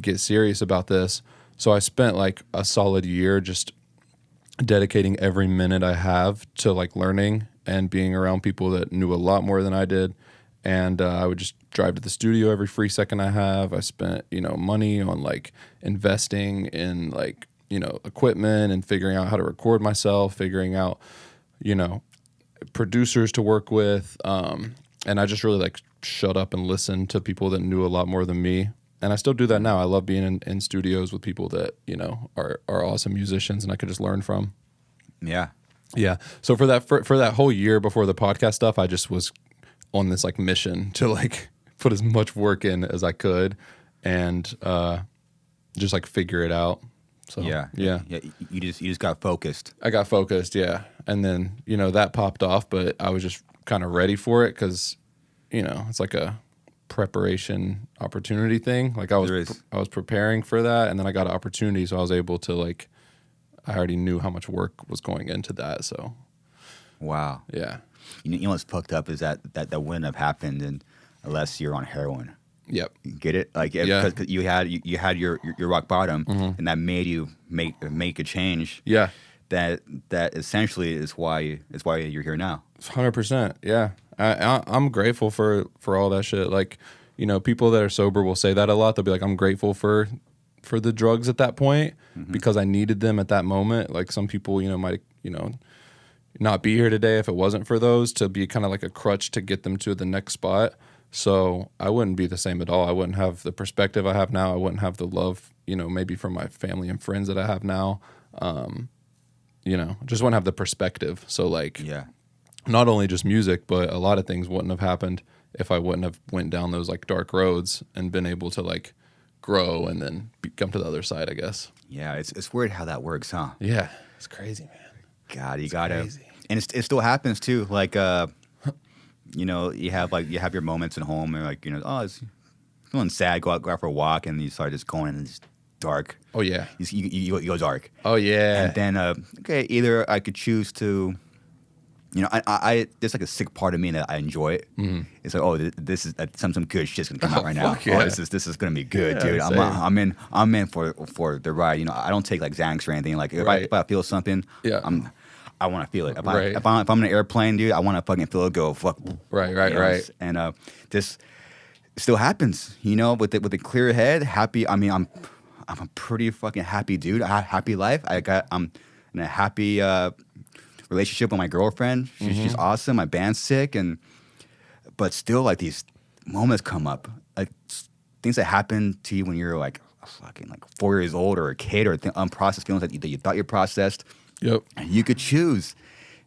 get serious about this. So I spent like a solid year just dedicating every minute I have to like learning and being around people that knew a lot more than I did. And I would just drive to the studio every free second I have. I spent, you know, money on like investing in like, you know, equipment and figuring out how to record myself, figuring out, you know, producers to work with. And I just really like shut up and listened to people that knew a lot more than me. And I still do that now. I love being in studios with people that, you know, are awesome musicians and I could just learn from. Yeah. Yeah. So for that whole year before the podcast stuff, I just was on this like mission to like put as much work in as I could and just like figure it out. So Yeah. You just got focused. I got focused, yeah. And then, you know, that popped off, but I was just kind of ready for it because, you know, it's like a preparation opportunity thing. Like I was preparing for that, and then I got an opportunity, so I was able to like, I already knew how much work was going into that. So, wow, yeah. You know what's fucked up is that wouldn't have happened unless you're on heroin. Yep. Get it? Like because you had your rock bottom, and that made you make a change. Yeah. That essentially is why you're here now. 100%. Yeah. I'm grateful for all that shit. Like, you know, people that are sober will say that a lot. They'll be like, I'm grateful for the drugs at that point because I needed them at that moment. Like some people, you know, might, you know, not be here today if it wasn't for those, to be kind of like a crutch to get them to the next spot. So I wouldn't be the same at all. I wouldn't have the perspective I have now. I wouldn't have the love, you know, maybe from my family and friends that I have now. You know, just wouldn't have the perspective. So like, not only just music, but a lot of things wouldn't have happened if I wouldn't have went down those like dark roads and been able to like grow and then come to the other side, I guess. Yeah, it's weird how that works, huh? Yeah, it's crazy, man. God, you gotta, crazy. And it still happens too. Like, you know, you have your moments at home, and like, you know, it's feeling sad, go out for a walk, and you start just going and it's dark. Oh yeah, you go dark. Oh yeah, and then okay, either I could choose to. You know, I there's like a sick part of me that I enjoy it. It's like, oh, this is some good shit's gonna come out right now. Yeah. Oh, this is gonna be good, dude. I'm in for the ride. You know, I don't take like Xanax or anything. Like if I feel something, I want to feel it. If I'm in an airplane, dude, I want to fucking feel it go. Fuck. Right. And this still happens. You know, with a clear head, happy. I mean, I'm a pretty fucking happy dude. I have a happy life. I'm in a happy. Relationship with my girlfriend. She's awesome. My band's sick, but still like these moments come up, like things that happen to you when you're like fucking like 4 years old or a kid, or unprocessed feelings that you thought you processed. Yep. And you could choose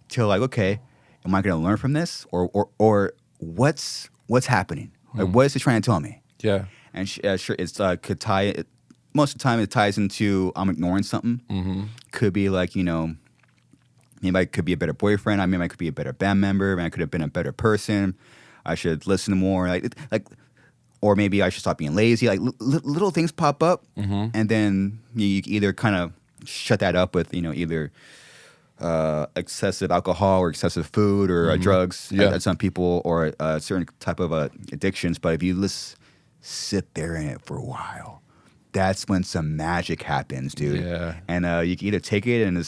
to like, okay, am I going to learn from this, or what's happening? Like, what is it trying to tell me? Yeah. And sure, it's could tie. Most of the time, it ties into I'm ignoring something. Could be like, you know. Maybe I could be a better boyfriend. I could be a better band member. Maybe I could have been a better person. I should listen more. Like, or maybe I should stop being lazy. Like little things pop up, and then you either kind of shut that up with, you know, either excessive alcohol or excessive food or drugs. At some people, or certain type of addictions. But if you sit there in it for a while, that's when some magic happens, dude. Yeah. And you can either take it and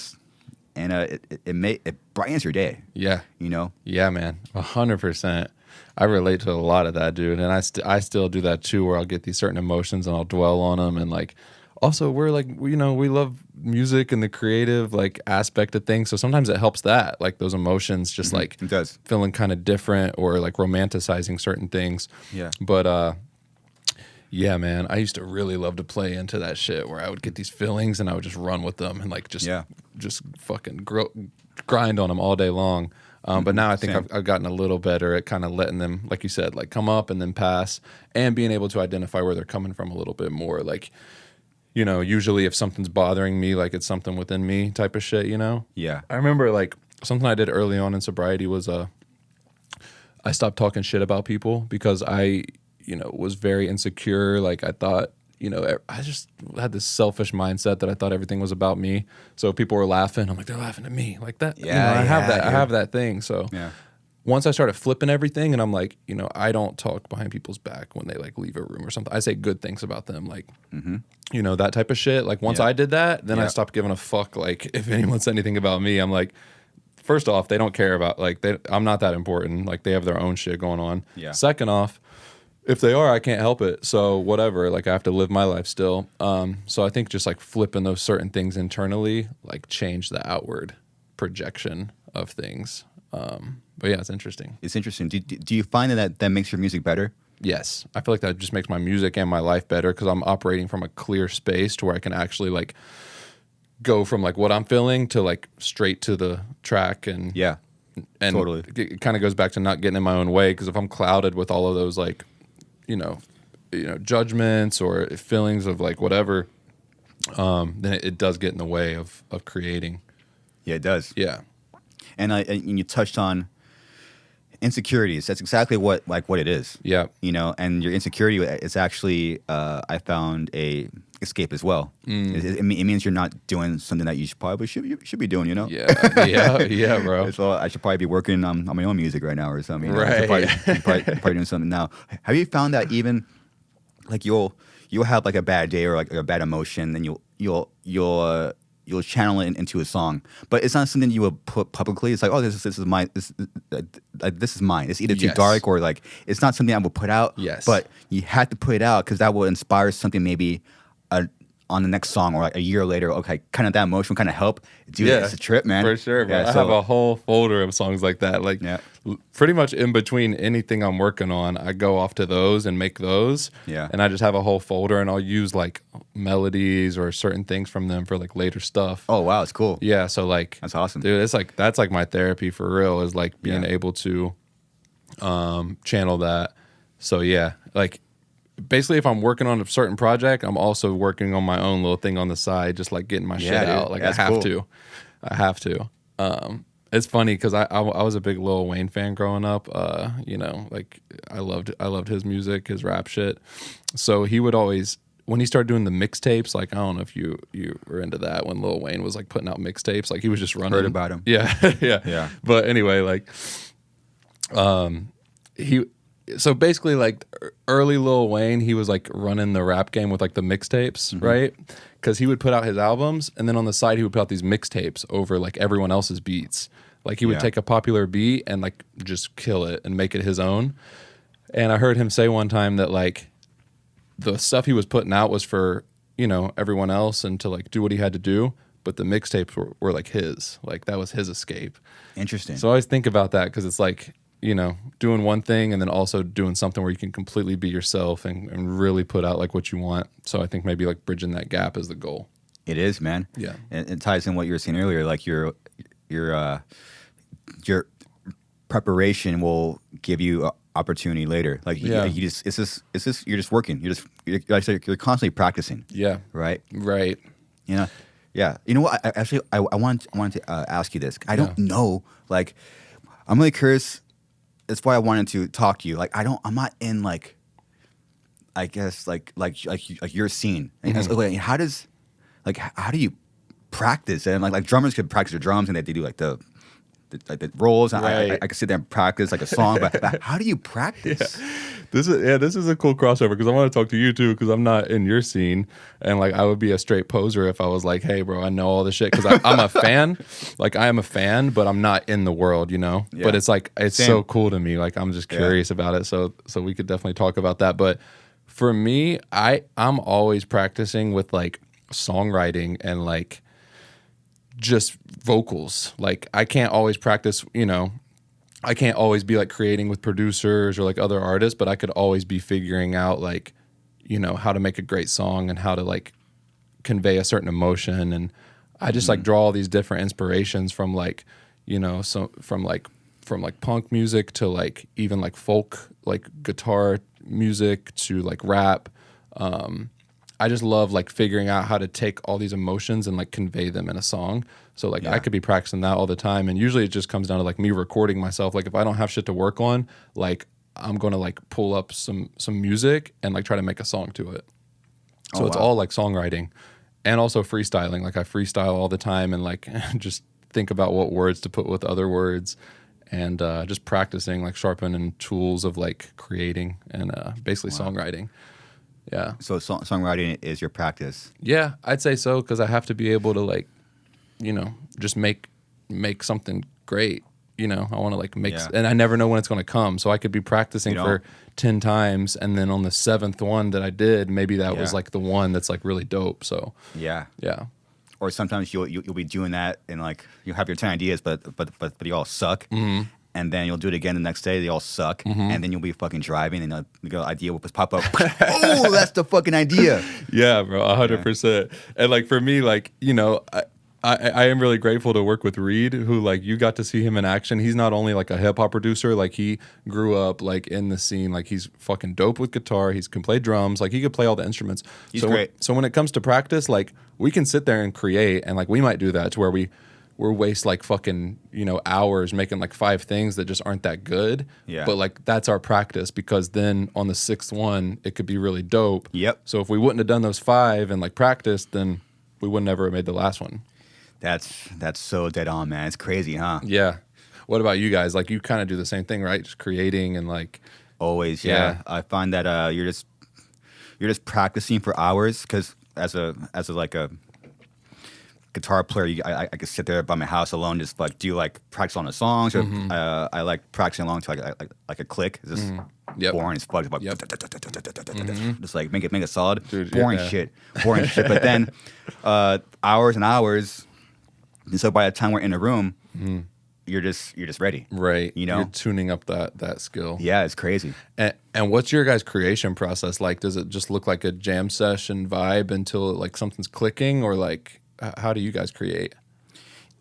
it brightens your day. Yeah. You know? Yeah, man. 100%. I relate to a lot of that, dude. And I still do that too, where I'll get these certain emotions and I'll dwell on them. And like, also we're like, you know, we love music and the creative like aspect of things. So sometimes it helps that like those emotions just like It does. feeling kind of different or like romanticizing certain things. Yeah. But yeah, man, I used to really love to play into that shit where I would get these feelings and I would just run with them and like just fucking grind on them all day long. But now I think I've gotten a little better at kind of letting them, like you said, like come up and then pass, and being able to identify where they're coming from a little bit more. Like, you know, usually if something's bothering me, like it's something within me type of shit, you know? Yeah. I remember like something I did early on in sobriety was I stopped talking shit about people because I, you know, was very insecure. Like I thought, you know, I just had this selfish mindset that I thought everything was about me. So if people were laughing, I'm like, they're laughing at me like that. Yeah, you know, I have that. dude. I have that thing. So Yeah. once I started flipping everything, and I'm like, you know, I don't talk behind people's back when they like leave a room or something. I say good things about them, like, you know, that type of shit. Like once I did that, then I stopped giving a fuck. Like if anyone said anything about me, I'm like, first off, they don't care about like I'm not that important. Like they have their own shit going on. Yeah. Second off, if they are, I can't help it. So whatever, like I have to live my life still. So I think just like flipping those certain things internally, like change the outward projection of things. But yeah, it's interesting. It's interesting. Do you find that makes your music better? Yes. I feel like that just makes my music and my life better because I'm operating from a clear space to where I can actually like go from like what I'm feeling to like straight to the track and Totally. It kind of goes back to not getting in my own way because if I'm clouded with all of those like you know judgments or feelings of like whatever, then it does get in the way of creating. Yeah, it does. Yeah. And you touched on insecurities. That's exactly what it is. Yeah. You know, and your insecurity is actually I found a escape as well. It means you're not doing something that you should be doing. You know. Yeah, bro. So I should probably be working on my own music right now or something. You know? Right. I should probably doing something now. Have you found that even like you'll have like a bad day or like a bad emotion, and you'll channel it into a song, but it's not something you would put publicly. It's like, oh, this is mine. This is mine. It's either too dark or like it's not something I would put out. Yes, but you have to put it out because that will inspire something maybe on the next song or like a year later. Okay, kind of that emotion kind of help. Dude, it's a trip, man. For sure, man. I have a whole folder of songs like that. Like pretty much in between anything I'm working on, I go off to those and make those. Yeah. And I just have a whole folder and I'll use like melodies or certain things from them for like later stuff. Oh, wow. It's cool. Yeah. So like, that's awesome. Dude, it's like, that's like my therapy for real is like being able to channel that. So yeah, like basically if I'm working on a certain project, I'm also working on my own little thing on the side, just like getting my shit out. Like I have to. It's funny because I was a big Lil Wayne fan growing up. You know, like I loved his music, his rap shit. So he would always, when he started doing the mixtapes, like I don't know if you were into that when Lil Wayne was like putting out mixtapes, like he was just running. Heard about him. Yeah. But anyway, like so basically like early Lil Wayne, he was like running the rap game with like the mixtapes, right? Because he would put out his albums and then on the side he would put out these mixtapes over like everyone else's beats. Like he would take a popular beat and like just kill it and make it his own. And I heard him say one time that like the stuff he was putting out was for, you know, everyone else and to like do what he had to do. But the mixtapes were like his, like that was his escape. Interesting. So I always think about that because it's like, you know, doing one thing and then also doing something where you can completely be yourself and really put out like what you want. So I think maybe like bridging that gap is the goal. It is, man. Yeah. And it ties in what you were saying earlier, like your preparation will give you opportunity later. Like you just you're just working. You're constantly practicing. Yeah. Right. Right. You know. Yeah. You know what? I wanted to ask you this. I don't know. Like, I'm really curious. That's why I wanted to talk to you. Like, I'm not in like, I guess like your scene. And like, how do you practice? And like drummers could practice their drums and they do like the rolls. Right. I could sit there and practice like a song, but how do you practice? Yeah. This is a cool crossover because I want to talk to you too because I'm not in your scene and like I would be a straight poser if I was like, hey bro, I know all this shit because I'm a fan. Like I am a fan, but I'm not in the world, you know. Yeah. But it's like it's so cool to me. Like I'm just curious about it. So we could definitely talk about that. But for me, I'm always practicing with like songwriting and like just vocals. Like I can't always practice, you know, I can't always be like creating with producers or like other artists, but I could always be figuring out like, you know, how to make a great song and how to like convey a certain emotion. And I just like draw all these different inspirations from like, you know, so from like punk music to like even like folk, like guitar music to like rap. I just love like figuring out how to take all these emotions and like convey them in a song. So like I could be practicing that all the time. And usually it just comes down to like me recording myself. Like if I don't have shit to work on, like I'm going to like pull up some music and like try to make a song to it. So it's all like songwriting and also freestyling. Like I freestyle all the time and like just think about what words to put with other words and just practicing, like sharpening tools of like creating and basically songwriting. Yeah. So songwriting is your practice. Yeah, I'd say so because I have to be able to like, you know, just make something great. You know, I want to like make, and I never know when it's going to come. So I could be practicing for 10 times, and then on the 7th one that I did, maybe that was like the one that's like really dope. So yeah. Or sometimes you'll be doing that and like you'll have your 10 ideas, but you all suck. And then you'll do it again the next day. They all suck, and then you'll be fucking driving, and the idea will just pop up. Oh, that's the fucking idea. Yeah, bro, 100%. And like for me, like you know, I am really grateful to work with Reed, who like you got to see him in action. He's not only like a hip hop producer, like he grew up like in the scene. Like he's fucking dope with guitar. He can play drums. Like he could play all the instruments. He's great. So when it comes to practice, like we can sit there and create, and like we might do that to where we waste like fucking, you know, hours making like 5 things that just aren't that good. Yeah. But like that's our practice because then on the 6th one, it could be really dope. Yep. So if we wouldn't have done those 5 and like practiced, then we would never have made the last one. That's so dead on, man. It's crazy, huh? Yeah. What about you guys? Like you kind of do the same thing, right? Just creating and like always, yeah. I find that you're just practicing for hours because as a like a guitar player, I could sit there by my house alone, just like do like practice on the songs. Or I like practicing along to like a click. It's just boring as fuck. Like, just like make it solid. Dude, boring shit. But then hours and hours. And so by the time we're in the room, you're just ready. Right. You know, you're tuning up that skill. Yeah, it's crazy. And what's your guys' creation process like? Does it just look like a jam session vibe until like something's clicking, or like how do you guys create?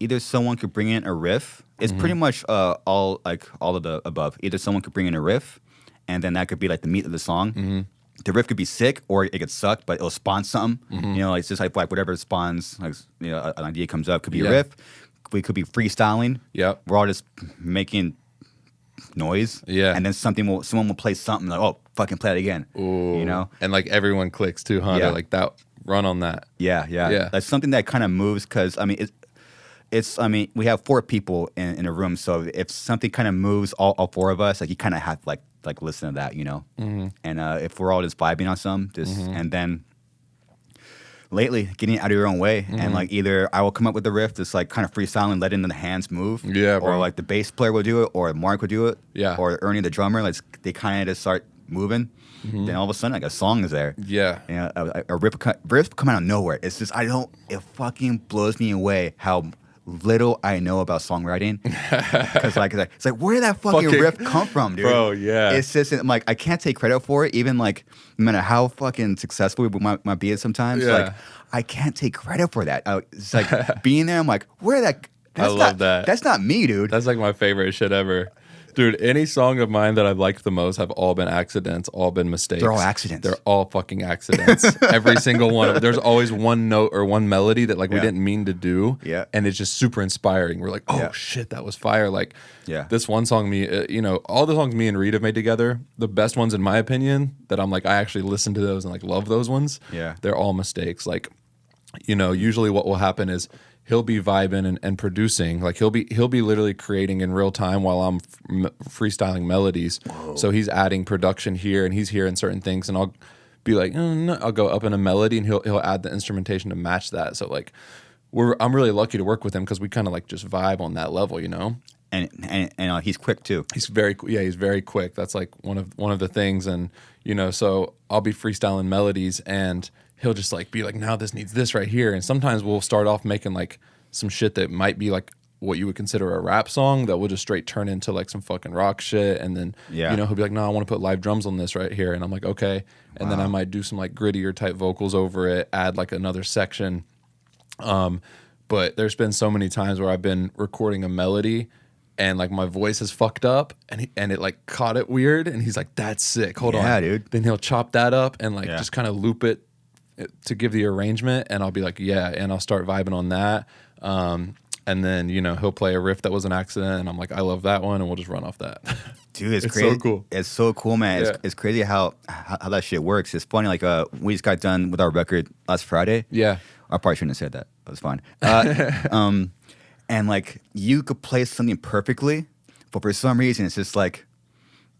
Either someone could bring in a riff. It's pretty much all of the above. Either someone could bring in a riff, and then that could be like the meat of the song. The riff could be sick, or it could suck, but it'll spawn something. You know, like it's just like whatever spawns. Like you know, an idea comes up. Could be a riff. We could be freestyling. Yep. We're all just making noise. Yeah. And then someone will play something like, oh, fucking play it again. Ooh. You know. And like everyone clicks too, huh? Yeah. They're like that. Run on that. Yeah. That's something that kind of moves because I mean it's we have 4 people in a room, so if something kind of moves all 4 of us, like you kind of have to like listen to that, you know. And if we're all just vibing on some, and then lately getting out of your own way, and like either I will come up with the riff, just like kind of freestyling, letting the hands move, or like the bass player will do it, or Mark will do it, or Ernie the drummer, like they kind of just start moving. Then all of a sudden, like a song is there. Yeah, you know, a riff come out of nowhere. It's just it fucking blows me away how little I know about songwriting, because like it's like where did that fucking riff come from, dude? Bro, yeah. It's just I'm like I can't take credit for it, even like no matter how fucking successful we might be at sometimes. Like I can't take credit for that. It's like being there. I'm like, where that? I love that. That's not me, dude. That's like my favorite shit ever. Dude, any song of mine that I've liked the most have all been accidents, all been mistakes. They're all accidents. They're all fucking accidents. Every single one. There's always one note or one melody that like we didn't mean to do. Yeah. And it's just super inspiring. We're like, oh shit, that was fire. Like this one song you know, all the songs me and Reed have made together, the best ones in my opinion, that I'm like, I actually listen to those and like love those ones. Yeah. They're all mistakes. Like, you know, usually what will happen is he'll be vibing and producing. Like he'll be literally creating in real time while I'm freestyling melodies. Whoa. So he's adding production here and he's hearing certain things, and I'll be like, no. I'll go up in a melody and he'll add the instrumentation to match that. So like I'm really lucky to work with him because we kind of like just vibe on that level, you know. And he's quick too. He's very quick. That's like one of the things, and you know, so I'll be freestyling melodies and he'll just like be like, now this needs this right here. And sometimes we'll start off making like some shit that might be like what you would consider a rap song that will just straight turn into like some fucking rock shit. And then, Yeah. you know, he'll be like, no, I want to put live drums on this right here. And I'm like, okay. And then I might do some like grittier type vocals over it, add like another section. But there's been so many times where I've been recording a melody and like my voice is fucked up and it like caught it weird. And he's like, that's sick. Hold on. Yeah, dude. Then he'll chop that up and like Yeah. just kind of loop it to give the arrangement. And I'll be like, yeah. And I'll start vibing on that. And then, you know, he'll play a riff that was an accident. And I'm like, I love that one. And we'll just run off that. Dude, it's It's crazy. so cool. It's so cool, man. Yeah. It's crazy how that shit works. It's funny, like we just got done with our record last Friday. Yeah. I probably shouldn't have said that. But it's fine. And like you could play something perfectly, but for some reason it's just like,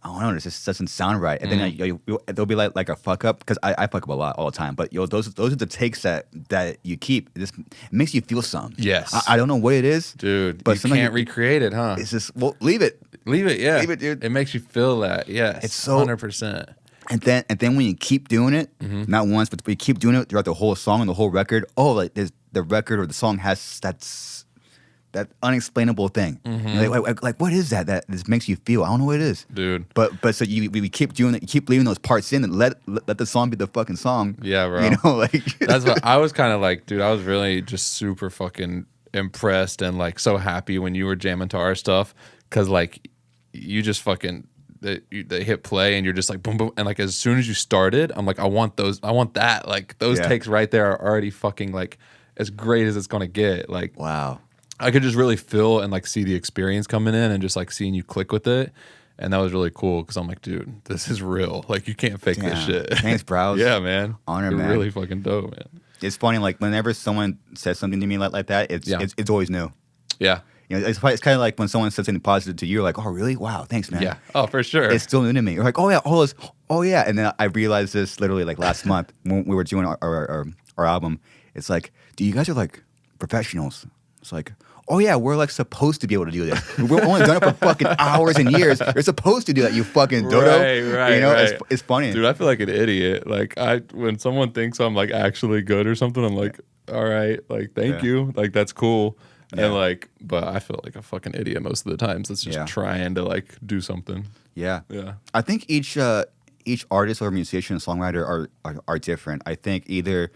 I don't know, it just doesn't sound right. And then there'll be like a fuck up, because I fuck up a lot all the time. But those are the takes that you keep. It makes you feel something. Yes. I don't know what it is, Dude, but you something can't recreate it, huh? It's just, well, leave it. Leave it, yeah. Leave it, dude. It makes you feel that, yes. It's so- 100%. And then when you keep doing it, Mm-hmm. not once, but you keep doing it throughout the whole song and the whole record, like the record or the song has that unexplainable thing. Mm-hmm. You're like what is that this makes you feel? I don't know what it is. Dude. But so we keep doing it, you keep leaving those parts in and let the song be the fucking song. Yeah, bro. You know, like That's what I was kind of like, dude, I was really just super fucking impressed and like so happy when you were jamming to our stuff, because like you just fucking they hit play and you're just like boom boom, and like as soon as you started, I'm like, I want that, like those Yeah. takes right there are already fucking like as great as it's gonna get. Like wow. I could just really feel and like see the experience coming in and just like seeing you click with it. And that was really cool, because I'm like, dude, this is real. Like, you can't fake this Damn. shit. Thanks, Brows. Yeah, man. Honor, You're man. really fucking dope, man. It's funny, like whenever someone says something to me like that, it's always new. Yeah. You know, it's kind of like when someone says something positive to you, you're like, oh really? Wow, thanks, man. Yeah. Oh, for sure. It's still new to me. You're like, oh yeah. And then I realized this literally like last month when we were doing our album. It's like, dude, you guys are like professionals. It's like, oh yeah, we're like supposed to be able to do this. We've only done it for fucking hours and years. You're supposed to do that, you fucking dodo. Right, you know, right. It's funny. Dude, I feel like an idiot. Like, when someone thinks I'm like actually good or something, I'm like, all right, like, thank you. Like, that's cool. Yeah. And like, but I feel like a fucking idiot most of the times. That's just trying to like do something. Yeah. Yeah. I think each artist or musician and songwriter are different. I think you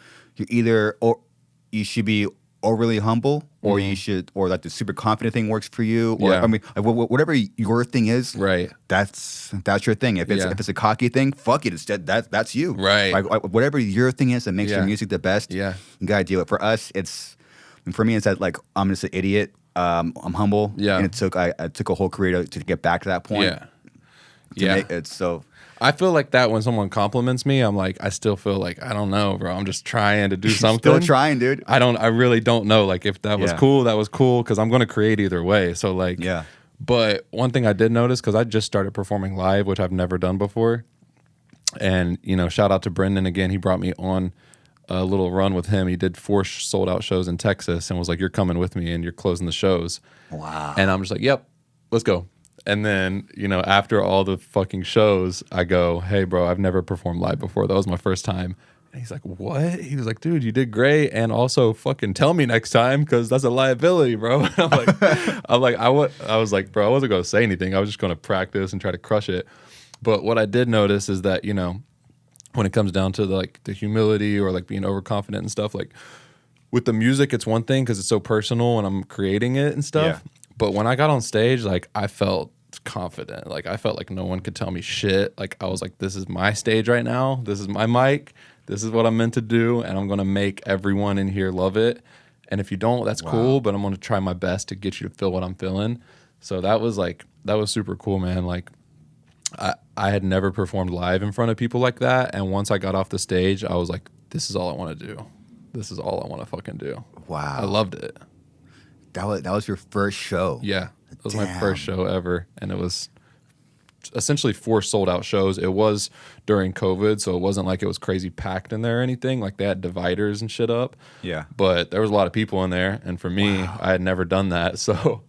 should be overly humble, or you should, or like the super confident thing works for you, or Yeah. I mean, whatever your thing is, Right. That's your thing. If it's a cocky thing, fuck it. That's you. Right. Like whatever your thing is that makes your Yeah. music the best. Yeah. You gotta do it. For us, for me, it's that like I'm just an idiot. I'm humble. Yeah. And I took a whole career to get back to that point. Yeah. To Yeah. make it so. I feel like that when someone compliments me, I'm like, I still feel like, I don't know, bro. I'm just trying to do something. Still trying, dude. I really don't know. Like, if that was Yeah. cool, that was cool, because I'm going to create either way. So, like, Yeah. But one thing I did notice, because I just started performing live, which I've never done before. And, you know, shout out to Brendan again. He brought me on a little run with him. He did 4 sold out shows in Texas and was like, you're coming with me and you're closing the shows. Wow. And I'm just like, yep, let's go. And then, you know, after all the fucking shows, I go, hey, bro, I've never performed live before. That was my first time. And he's like, what? He was like, dude, you did great. And also fucking tell me next time, because that's a liability, bro. And I was like, bro, I wasn't going to say anything. I was just going to practice and try to crush it. But what I did notice is that, you know, when it comes down to the humility or like being overconfident and stuff, like with the music, it's one thing because it's so personal and I'm creating it and stuff. Yeah. But when I got on stage, like I felt confident. Like I felt like no one could tell me shit. Like I was like, this is my stage right now. This is my mic. This is what I'm meant to do. And I'm going to make everyone in here love it. And if you don't, that's cool. But I'm going to try my best to get you to feel what I'm feeling. So that was super cool, man. Like I had never performed live in front of people like that. And once I got off the stage, I was like, this is all I want to do. This is all I want to fucking do. Wow. I loved it. That was your first show. Yeah. It was my Damn. first show ever. And it was essentially 4 sold out shows. It was during COVID, so it wasn't like it was crazy packed in there or anything. Like they had dividers and shit up. Yeah. But there was a lot of people in there. And for me, I had never done that. So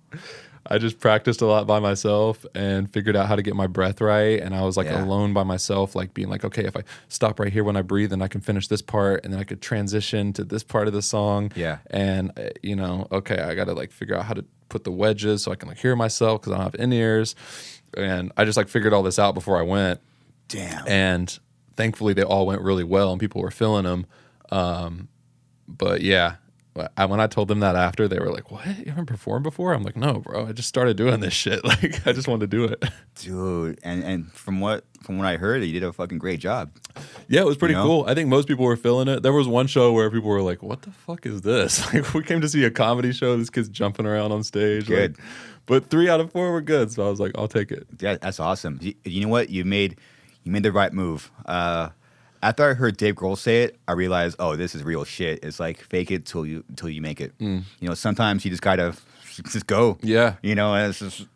I just practiced a lot by myself and figured out how to get my breath right. And I was like alone by myself, like being like, okay, if I stop right here when I breathe, then I can finish this part, and then I could transition to this part of the song. Yeah. And you know, okay, I got to like figure out how to put the wedges so I can like hear myself because I don't have in-ears. And I just like figured all this out before I went. Damn. And thankfully they all went really well and people were feeling them. But yeah, when I told them that after, they were like, what? You haven't performed before? I'm like, no, bro. I just started doing this shit. Like, I just wanted to do it. Dude, and from what I heard, you did a fucking great job. Yeah, it was pretty cool. I think most people were feeling it. There was one show where people were like, what the fuck is this? Like, we came to see a comedy show. This kid's jumping around on stage. Good. Like, but 3 out of 4 were good. So I was like, I'll take it. Yeah, that's awesome. You know what? You made the right move. After I heard Dave Grohl say it, I realized, oh, this is real shit. It's like fake it till you make it. You know, sometimes you just gotta just go. Yeah. You know, and it's just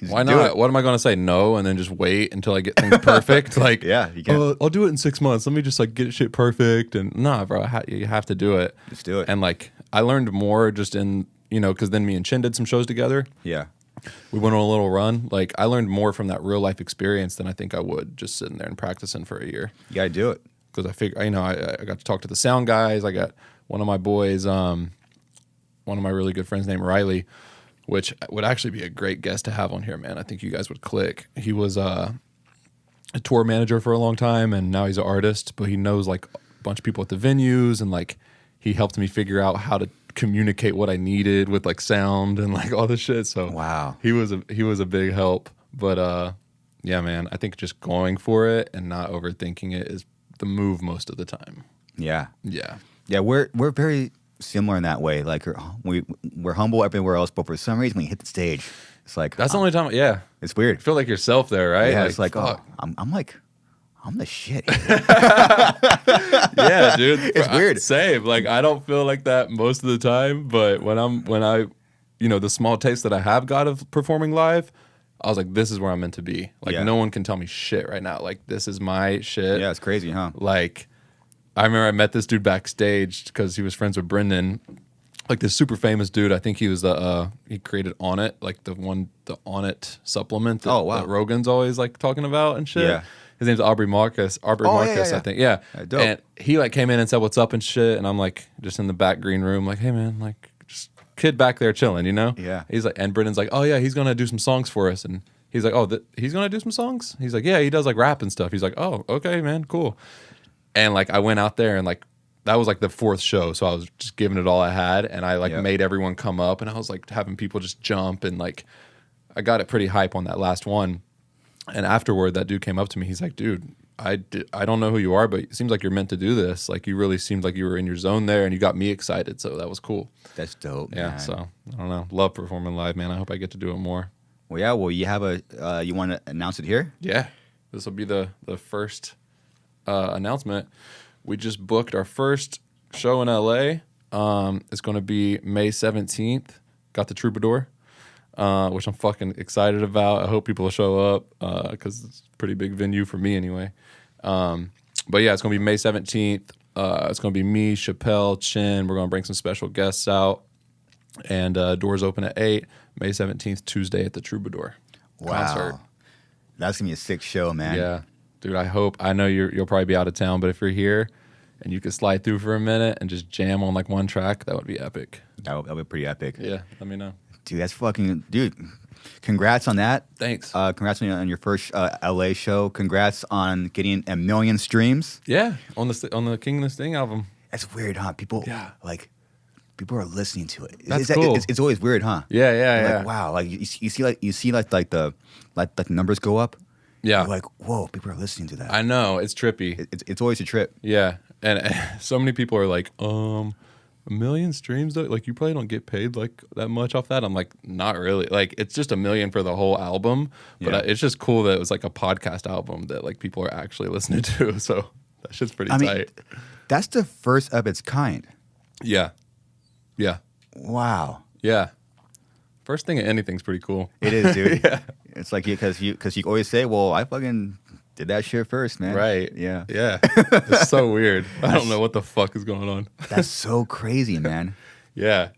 why not? What am I going to say? No, and then just wait until I get things perfect? Like, yeah, you can. I'll do it in 6 months. Let me just like get shit perfect. And nah, bro, you have to do it. Just do it. And like, I learned more just in, you know, because then me and Chin did some shows together. Yeah. We went on a little run. Like, I learned more from that real life experience than I think I would just sitting there and practicing for a year. You gotta do it. Because I figure, you know, I got to talk to the sound guys. I got one of my boys, one of my really good friends named Riley, which would actually be a great guest to have on here, man. I think you guys would click. He was a tour manager for a long time, and now he's an artist, but he knows like a bunch of people at the venues, and like he helped me figure out how to communicate what I needed with like sound and like all this shit. So wow, he was a big help. But yeah, man, I think just going for it and not overthinking it is the move most of the time. Yeah. Yeah. Yeah, we're very similar in that way. Like we're humble everywhere else, but for some reason when you hit the stage, it's like that's the only time. Yeah, it's weird. You feel like yourself there, right? Yeah, like, it's like fuck. oh, I'm the shit. Yeah, dude, it's weird. Same. Like I don't feel like that most of the time, but when I, you know, the small taste that I have got of performing live, I was like, this is where I'm meant to be. Like no one can tell me shit right now. Like this is my shit. Yeah, it's crazy, huh? Like I remember I met this dude backstage because he was friends with Brendan, like this super famous dude. I think he was he created On It, like the On It supplement that Rogan's always like talking about and shit. Yeah. His name's Aubrey Marcus. I think. Yeah. Dope. And he like came in and said, "What's up?" and shit. And I'm like, just in the back green room, like, "Hey man, like just kid back there chilling, you know?" Yeah. He's like, and Brendan's like, "Oh yeah, he's gonna do some songs for us." And he's like, "Oh, he's gonna do some songs?" He's like, "Yeah, he does like rap and stuff." He's like, "Oh, okay, man, cool." And like I went out there and like that was like the 4th show, so I was just giving it all I had, and I like made everyone come up, and I was like having people just jump, and like I got it pretty hype on that last one. And afterward, that dude came up to me. He's like, "Dude, I don't know who you are, but it seems like you're meant to do this. Like you really seemed like you were in your zone there, and you got me excited. So that was cool." That's dope. Yeah. Man. So I don't know. Love performing live, man. I hope I get to do it more. Well, yeah. Well, you have you want to announce it here? Yeah. This will be the first announcement. We just booked our first show in LA. It's going to be May 17th. Got the Troubadour. Which I'm fucking excited about. I hope people will show up because it's a pretty big venue for me anyway. But yeah, it's going to be May 17th. It's going to be me, Chappelle, Chin. We're going to bring some special guests out. And doors open at 8. May 17th, Tuesday at the Troubadour. Wow. Concert. That's going to be a sick show, man. Yeah. Dude, I know you'll probably be out of town, but if you're here and you could slide through for a minute and just jam on like one track, that would be epic. That would be pretty epic. Yeah, let me know. Dude, that's fucking... Dude, congrats on that. Thanks. Congrats on your first LA show. Congrats on getting 1 million streams. Yeah, on the Kingless Thing album. That's weird, huh? People are listening to it. That's cool. It's always weird, huh? Yeah. Like, wow, like you see the numbers go up. Yeah. You're like, whoa, people are listening to that. I know, it's trippy. It's always a trip. Yeah, and so many people are like, 1 million streams though, like you probably don't get paid like that much off that. I'm like, not really. Like it's just 1 million for the whole album, but it's just cool that it was like a podcast album that like people are actually listening to. So that shit's pretty tight. That's the first of its kind. Yeah. Wow. Yeah. First thing of anything's pretty cool. It is, dude. Yeah. It's like because you always say, well, I fucking did that shit first, man. Right. Yeah. It's so weird. I don't know what the fuck is going on. That's so crazy, man. Yeah.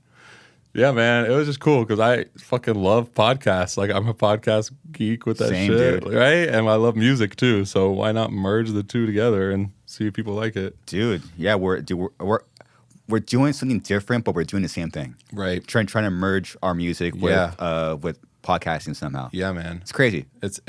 Yeah, man, it was just cool because I fucking love podcasts. Like, I'm a podcast geek with that Same, shit, dude. right? And I love music too. So why not merge the two together and see if people like it? Dude, yeah, we're doing something different, but we're doing the same thing. Right. Trying to merge our music with podcasting somehow. Yeah, man. It's crazy. It's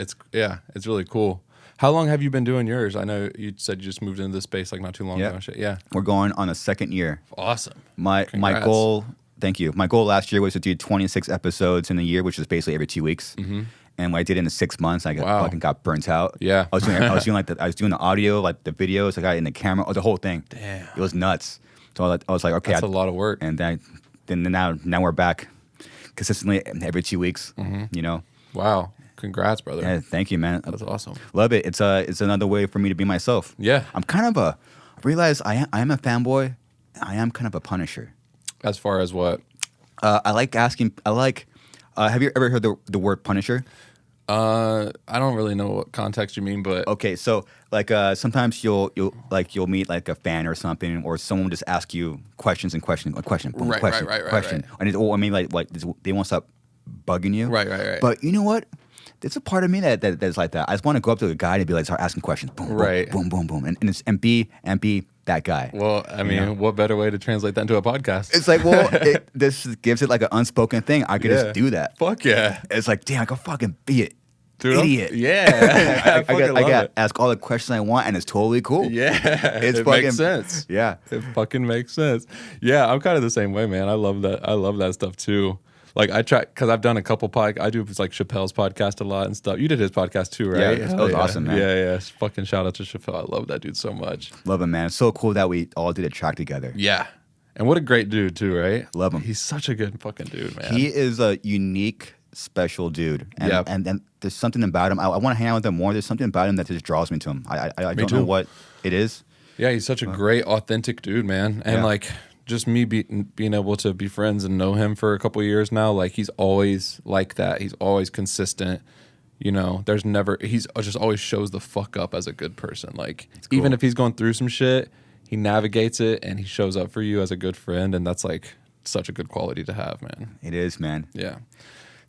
really cool. How long have you been doing yours? I know you said you just moved into this space like not too long ago. And shit. Yeah. We're going on a second year. Awesome. My Congrats. goal, thank you. My goal last year was to do 26 episodes in a year, which is basically every 2 weeks. Mm-hmm. And when I did it in 6 months, I fucking got burnt out. Yeah. I was doing the audio, like the videos, I got it in the camera, the whole thing. Damn. It was nuts. So I was like, okay, That's a lot of work. And then now we're back consistently every 2 weeks. Mm-hmm. You know. Wow. Congrats, brother. Yeah, thank you, man. That's awesome. Love it. It's another way for me to be myself. Yeah. I'm kind of I realize I am a fanboy. I am kind of a punisher. As far as what? I like asking. Have you ever heard the word punisher? I don't really know what context you mean, but Okay, so like sometimes you'll meet like a fan or something, or someone will just ask you questions and question, boom, question. And I mean like they won't stop bugging you. Right. But you know what? There's a part of me that's like that. I just want to go up to a guy and be like, start asking questions. Boom, Right. boom, boom, boom, and be that guy. Well, I mean, what better way to translate that into a podcast? It's like, well, this gives it like an unspoken thing. I could just do that. Fuck yeah. It's like, damn, I can fucking be it. Dude, Idiot. Yeah. I got ask all the questions I want, and it's totally cool. Yeah. It makes sense. Yeah. It fucking makes sense. Yeah, I'm kind of the same way, man. I love that stuff too. Like I try, because I've done a couple podcasts. I do like Chappelle's podcast a lot and stuff. You did his podcast too, right? Yeah, that was awesome, man. Yeah. Fucking shout out to Chappelle. I love that dude so much. Love him, man. It's so cool that we all did a track together. Yeah. And what a great dude too, right? Love him. He's such a good fucking dude, man. He is a unique, special dude. And, Yep. and there's something about him. I want to hang out with him more. There's something about him that just draws me to him. I don't know what it is. Yeah, he's such a great, authentic dude, man. And like, just me being able to be friends and know him for a couple of years now, like he's always like that. He's always consistent. You know, he's just always shows the fuck up as a good person. Like, cool. Even if he's going through some shit, he navigates it and he shows up for you as a good friend. And that's like such a good quality to have, man. It is, man. Yeah.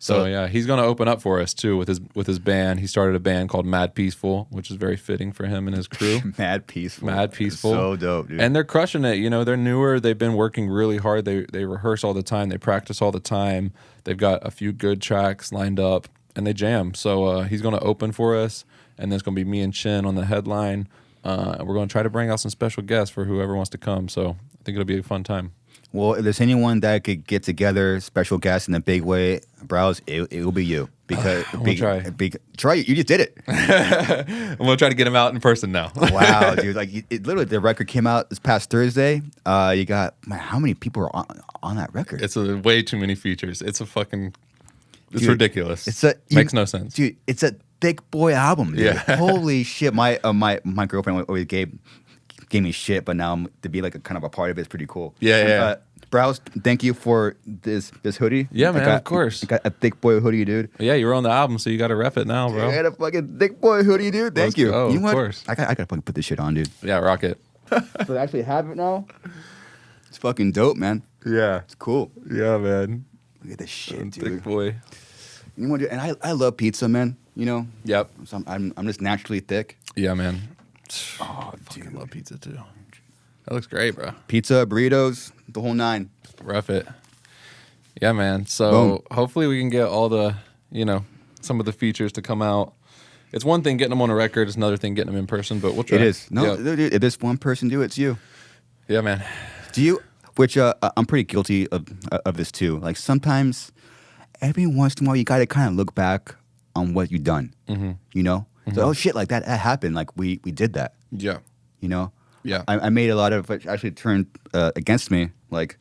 So yeah, he's gonna open up for us too with his band. He started a band called Mad Peaceful, which is very fitting for him and his crew. Mad Peaceful. Mad Peaceful. So dope, dude. And they're crushing it. You know, they're newer. They've been working really hard. They rehearse all the time. They practice all the time. They've got a few good tracks lined up, and they jam. So he's gonna open for us, and then it's gonna be me and Chin on the headline. And we're gonna try to bring out some special guests for whoever wants to come. So I think it'll be a fun time. Well, if there's anyone that could get together, special guest in a big way, Brows, it will be you. Because I'm gonna try. Try it. You just did it. I'm gonna try to get him out in person now. Wow, dude! Like literally, the record came out this past Thursday. You got how many people are on that record? It's way too many features. It's Dude, ridiculous. Makes no sense. Dude, it's a Thiccc Boy album, dude. Yeah. Holy shit! My girlfriend always gave me shit, but now to be like a kind of a part of it is pretty cool. Yeah. Brows, thank you for this hoodie. Yeah, man, of course. I got a Thiccc Boy hoodie, dude. Yeah, you're on the album, so you got to rep it now, bro. I got a fucking Thiccc Boy hoodie, dude. Thank you. Go, You know what? of course. I gotta fucking put this shit on, dude. Yeah, rock it. So I actually have it now. It's fucking dope, man. Yeah. It's cool. Yeah, man. Look at this shit, dude. Thick boy. You know what, dude? And I love pizza, man. You know. Yep. So I'm just naturally thick. Yeah, man. Oh, I fucking love pizza too. That looks great, bro. Pizza, burritos, the whole nine. Rough it. Yeah, man. So Boom. hopefully we can get all the, some of the features to come out. It's one thing getting them on a record. It's another thing getting them in person, but we'll try. It is. No, Yeah, dude, if there's one person do it, it's you. yeah, man. Do you? Which I'm pretty guilty of this too. Like sometimes, every once in a while, you got to kind of look back on what you've done. Mm-hmm. You know? Mm-hmm. So, oh shit, like that happened. Like we did that. Yeah. You know? Yeah. I made a lot of, which actually turned against me. Like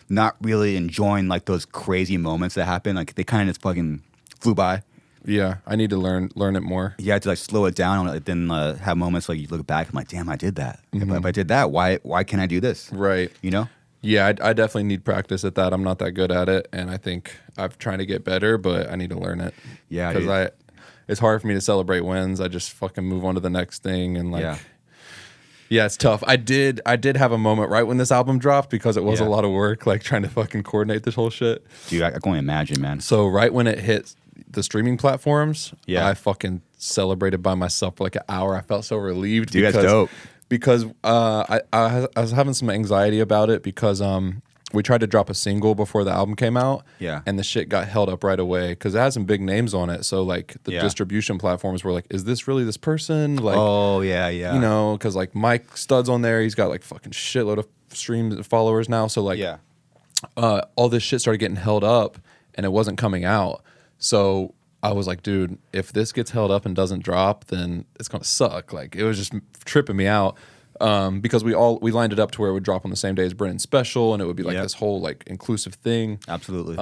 not really enjoying like those crazy moments that happen. Like they kind of just fucking flew by. Yeah. I need to learn it more. You have to like slow it down and then have moments like you look back and like, damn, I did that. If I did that, why can't I do this? Right. You know? Yeah, I definitely need practice at that. I'm not that good at it, and I think I'm trying to get better, but I need to learn it. Yeah, because it's hard for me to celebrate wins. I just fucking move on to the next thing, and like, Yeah, it's tough. I did have a moment right when this album dropped because it was a Yeah. lot of work, like trying to fucking coordinate this whole shit. Dude, I can only imagine, man. So right when it hit the streaming platforms, Yeah. I fucking celebrated by myself for like an hour. I felt so relieved. Dude, that's dope. Because I was having some anxiety about it because we tried to drop a single before the album came out. Yeah. And the shit got held up right away because it has some big names on it. So like the Yeah. distribution platforms were like, is this really this person? Like, Oh, yeah, yeah. you know, because like Mike Stud's on there. He's got like fucking shitload of streams and followers now. So like yeah. all this shit started getting held up and it wasn't coming out. So I was like, dude, if this gets held up and doesn't drop, then it's gonna suck. Like it was just tripping me out. Because we lined it up to where it would drop on the same day as Brennan's special, and it would be like Yep. this whole like inclusive thing. Absolutely.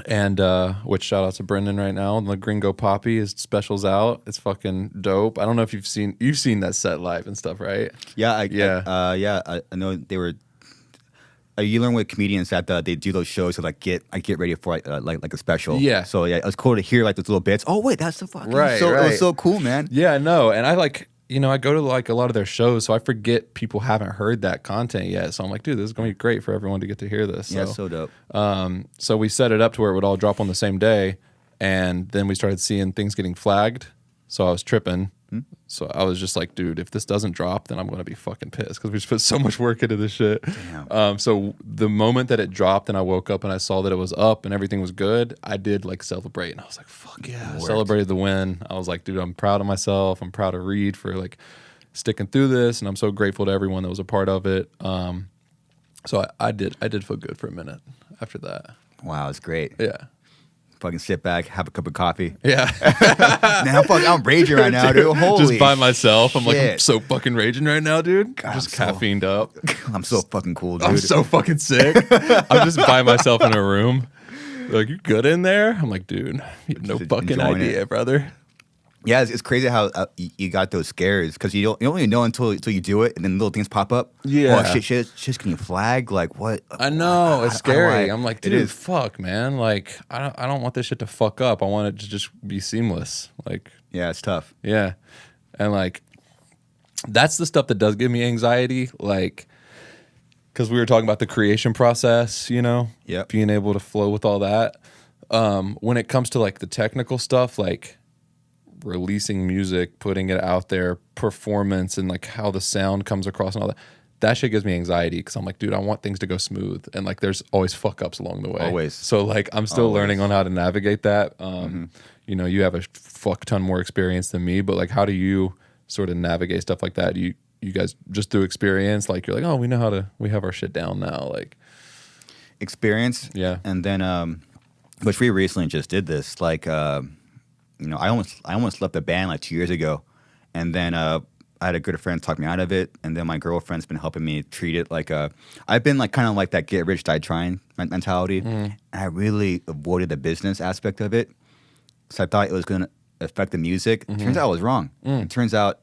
And which shout out to Brendan right now. The Gringo Poppy, his special's out. It's fucking dope. I don't know if you've seen that set live and stuff, right? yeah, yeah. I know they were. You learn with comedians that they do those shows to like get ready for like a special. Yeah. So yeah, it was cool to hear like those little bits. Oh wait, that's the fucking Right, so it right. was so cool, man. Yeah, I know. And I like, you know, I go to like a lot of their shows, so I forget people haven't heard that content yet. So I'm like, dude, this is gonna be great for everyone to get to hear this. Yeah, So, so dope. so we set it up to where it would all drop on the same day, and then we started seeing things getting flagged. So I was tripping. So I was just like, dude, if this doesn't drop, then I'm gonna be fucking pissed because we just put so much work into this shit. Damn. So the moment that it dropped and I woke up and I saw that it was up and everything was good, I did like celebrate and I was like, fuck yeah, I celebrated the win. I was like, dude, I'm proud of myself. I'm proud of Reed for like sticking through this, and I'm so grateful to everyone that was a part of it. So I did feel good for a minute after that. Wow, it's great. Yeah. Fucking sit back, have a cup of coffee. Yeah. Man, I'm raging right now, dude. Holy Just by myself. I'm like, I'm shit. so fucking raging right now, dude. God, Just I'm so- caffeined up. I'm so fucking cool, dude. I'm so fucking sick. I'm just by myself in a room. They're like, you good in there? I'm like, dude, you have no Just fucking enjoying idea, brother. Yeah, it's crazy how you got those scares because you don't even know until you do it, and then little things pop up. Yeah. Oh, shit's getting flagged. Like what? I know, it's scary. I'm like, it dude, is. fuck, man. Like, I don't want this shit to fuck up. I want it to just be seamless. Like, Yeah, it's tough. yeah. And like, that's the stuff that does give me anxiety. Like, because we were talking about the creation process, you know, Yep. being able to flow with all that. When it comes to like the technical stuff, like releasing music, putting it out there, performance, and like how the sound comes across and all that. That shit gives me anxiety because I'm like, dude, I want things to go smooth, and like, there's always fuck ups along the way. Always. So like, I'm still learning on how to navigate that. You know, you have a fuck ton more experience than me, but like, how do you sort of navigate stuff like that? You guys just through experience, like you're like, oh, we have our shit down now. Like, Experience. Yeah. And then, which we recently just did this. Like, you know, I almost left the band like 2 years ago, and then I had a good friend talk me out of it, and then my girlfriend's been helping me treat it like I've been like kind of like that get rich die trying mentality, and I really avoided the business aspect of it, so I thought it was going to affect the music. Turns out I was wrong. It turns out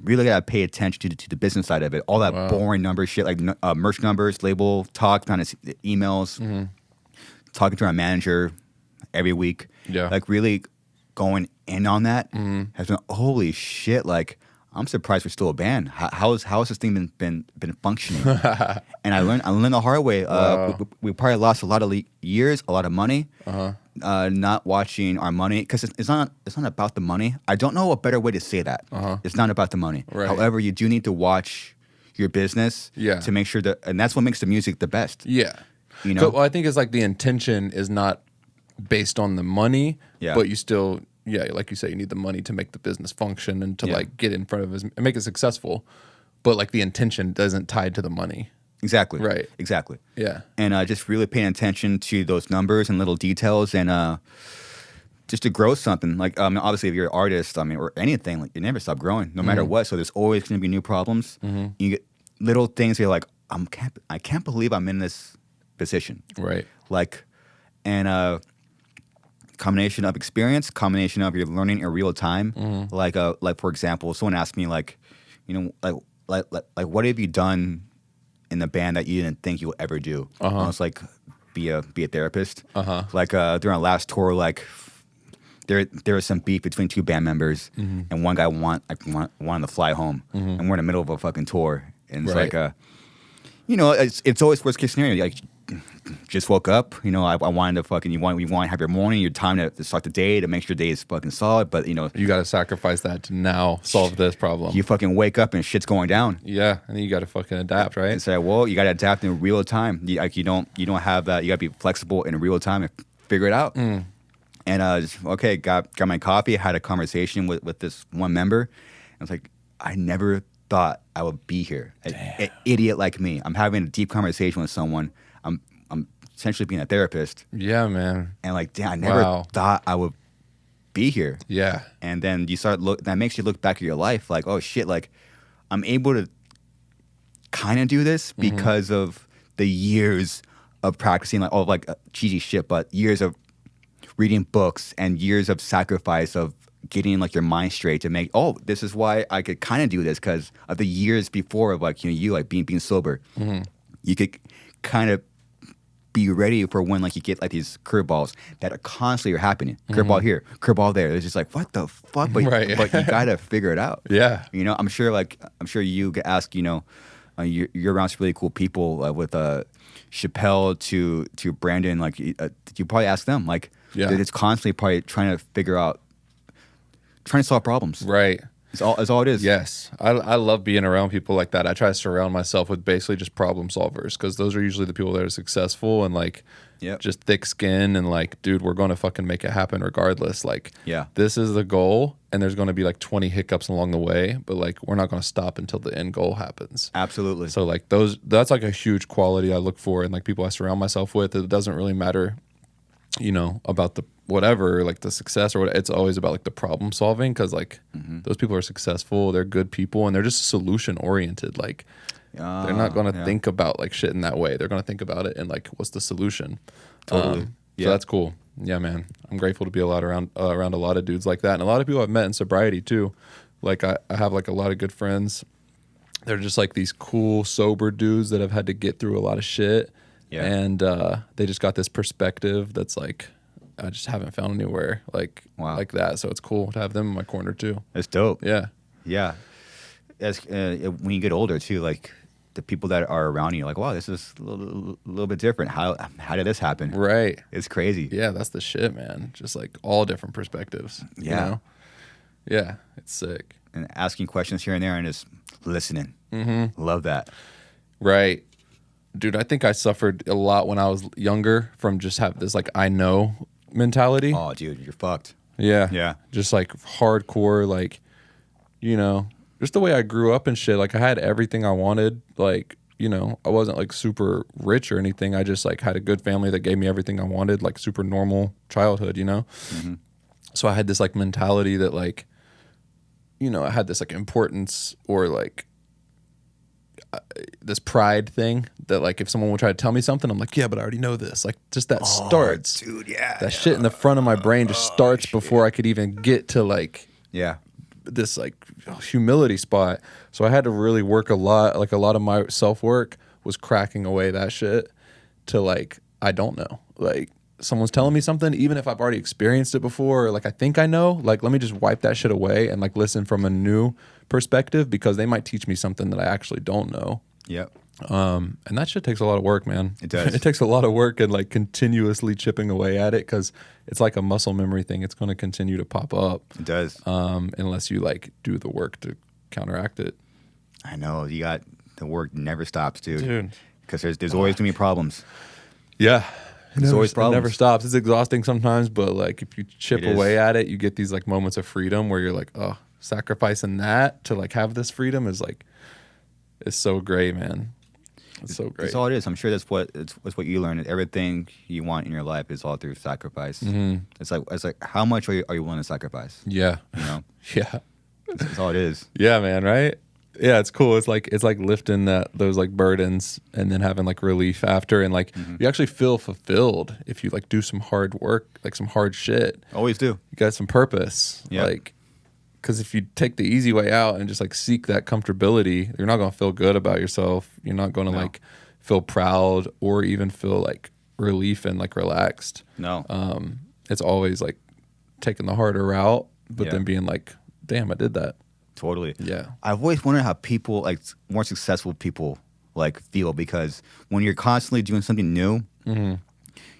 really gotta pay attention to the business side of it. All that boring number shit like merch numbers, label talk, kind of emails, talking to our manager every week. Yeah. Like really going in on that has been holy shit. Like I'm surprised we're still a band. How has this thing been functioning? And I learned the hard way. We probably lost a lot of years, a lot of money, not watching our money because it's not about the money. I don't know a better way to say that. It's not about the money. Right. However, you do need to watch your business to make sure that, and that's what makes the music the best. yeah. You know? Well, I think it's like the intention is not based on the money, Yeah. but you still, like you say, you need the money to make the business function and to like get in front of it and make it successful. But like the intention isn't tied to the money. Exactly. Right. Exactly. Yeah. And just really paying attention to those numbers and little details, and just to grow something. Like obviously, if you're an artist, or anything, like you never stop growing, no matter what. So there's always going to be new problems. You get little things. You're like, I can't believe I'm in this position. Right. Like, and combination of experience, combination of you're learning in real time. Like for example, someone asked me like, you know, like what have you done in the band that you didn't think you would ever do? And I was like, be a therapist. Like during our last tour, like there was some beef between two band members, and one guy wanted to fly home, and we're in the middle of a fucking tour, and it's Right. like it's always worst case scenario. Like, just woke up, I wanted to fucking you want to have your morning, your time to start the day, to make sure your day is fucking solid, but You got to sacrifice that to now solve this problem. you fucking wake up and shit's going down. Yeah, and then you got to fucking adapt, right? And say, well, you got to adapt in real time. You don't have that. You got to be flexible in real time and figure it out. And okay, got my coffee. Had a conversation with this one member. I was like, I never thought I would be here. An idiot like me. I'm having a deep conversation with someone. I'm essentially being a therapist. Yeah, man. And like, damn, I never thought I would be here. Yeah. And then that makes you look back at your life like, oh shit, like I'm able to kind of do this because of the years of practicing, like cheesy shit, but years of reading books and years of sacrifice of getting like your mind straight to make, this is why I could kind of do this, because of the years before of like, you like being sober. You could kind of be ready for when like you get like these curveballs that are constantly happening. Curveball here, curveball there. It's just like, what the fuck? But, Right. but you gotta figure it out. Yeah. I'm sure you get asked, you're around some really cool people with Chappelle to Brandon. Like you probably ask them, like, they're just constantly probably trying to solve problems. Right. It's all it is. Yes. I love being around people like that. I try to surround myself with basically just problem solvers, because those are usually the people that are successful and like just thick skin and like, dude, we're going to fucking make it happen regardless. Like, this is the goal, and there's going to be like 20 hiccups along the way, but like we're not going to stop until the end goal happens. Absolutely. So like that's like a huge quality I look for in like people I surround myself with. It doesn't really matter, about the whatever, like the success or what. It's always about like the problem solving, because like those people are successful, they're good people, and they're just solution oriented. Like they're not going to think about like shit in that way. They're going to think about it and like, what's the solution? Totally. So that's cool. Yeah, man. I'm grateful to be around a lot of dudes like that, and a lot of people I've met in sobriety too. Like I have like a lot of good friends. They're just like these cool sober dudes that have had to get through a lot of shit. Yeah. And they just got this perspective that's like, I just haven't found anywhere like that. So it's cool to have them in my corner too. That's dope. Yeah. Yeah. As when you get older too, like the people that are around you, like, wow, this is a little bit different. How did this happen? Right. It's crazy. Yeah, that's the shit, man. Just like all different perspectives. Yeah. Yeah, it's sick. And asking questions here and there and just listening. Love that. Right. Dude, I think I suffered a lot when I was younger from just have this like I know mentality. Oh, dude, you're fucked. Yeah. Yeah. Just like hardcore, like, just the way I grew up and shit. Like I had everything I wanted. Like, I wasn't like super rich or anything. I just like had a good family that gave me everything I wanted, like super normal childhood, So I had this like mentality that like, I had this like importance or like this pride thing that like if someone would try to tell me something, I'm like, yeah, but I already know this. Like just that starts. Dude, yeah. That shit in the front of my brain just starts before I could even get to like this like humility spot. So I had to really work a lot. Like a lot of my self-work was cracking away that shit to like, I don't know. Like someone's telling me something, even if I've already experienced it before, or like I think I know, like let me just wipe that shit away and like listen from a new perspective, because they might teach me something that I actually don't know. Yep. And that shit takes a lot of work, man. It does. It takes a lot of work and like continuously chipping away at it, because it's like a muscle memory thing. It's going to continue to pop up. It does. Unless you like do the work to counteract it. I know. You got the work never stops, Dude. Because there's always going to be problems. Yeah. There's always problems. It never stops. It's exhausting sometimes, but like if you chip away at it, you get these like moments of freedom where you're like, oh, sacrificing that to like have this freedom is like, it's so great, man. It's so great. That's all it is. I'm sure that's what you learned. Everything you want in your life is all through sacrifice. It's like how much are you willing to sacrifice? Yeah. Yeah. That's all it is. Yeah, man. Right. Yeah, it's cool. It's like lifting those like burdens and then having like relief after, and like you actually feel fulfilled if you like do some hard work, like some hard shit. Always do. You got some purpose. Yeah. Like, because if you take the easy way out and just like seek that comfortability, you're not gonna feel good about yourself. You're not gonna like feel proud or even feel like relief and like relaxed. No. It's always like taking the harder route, but Yeah. then being like, damn, I did that. Totally. Yeah. I've always wondered how people, like more successful people, like feel, because when you're constantly doing something new,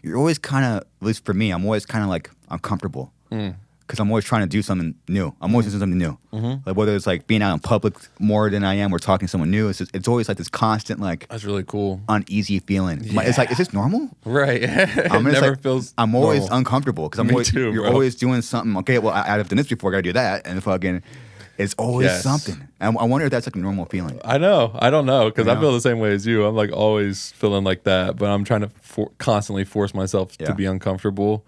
you're always kind of, at least for me, I'm always kind of like uncomfortable. Because I'm always trying to do something new. I'm always doing something new. Like whether it's like being out in public more than I am or talking to someone new, it's always like this constant like That's really cool. uneasy feeling. It's like, is this normal? Right. It I'm just never like, feels I'm always normal. uncomfortable because Me too, you're bro. always doing something. Okay, well I've done this before. I gotta do that, and fucking, it's always Yes. something. And I wonder if that's like a normal feeling. I know. I don't know because You I know? feel the same way as you. I'm like always feeling like that, but I'm trying to constantly force myself Yeah. to be uncomfortable.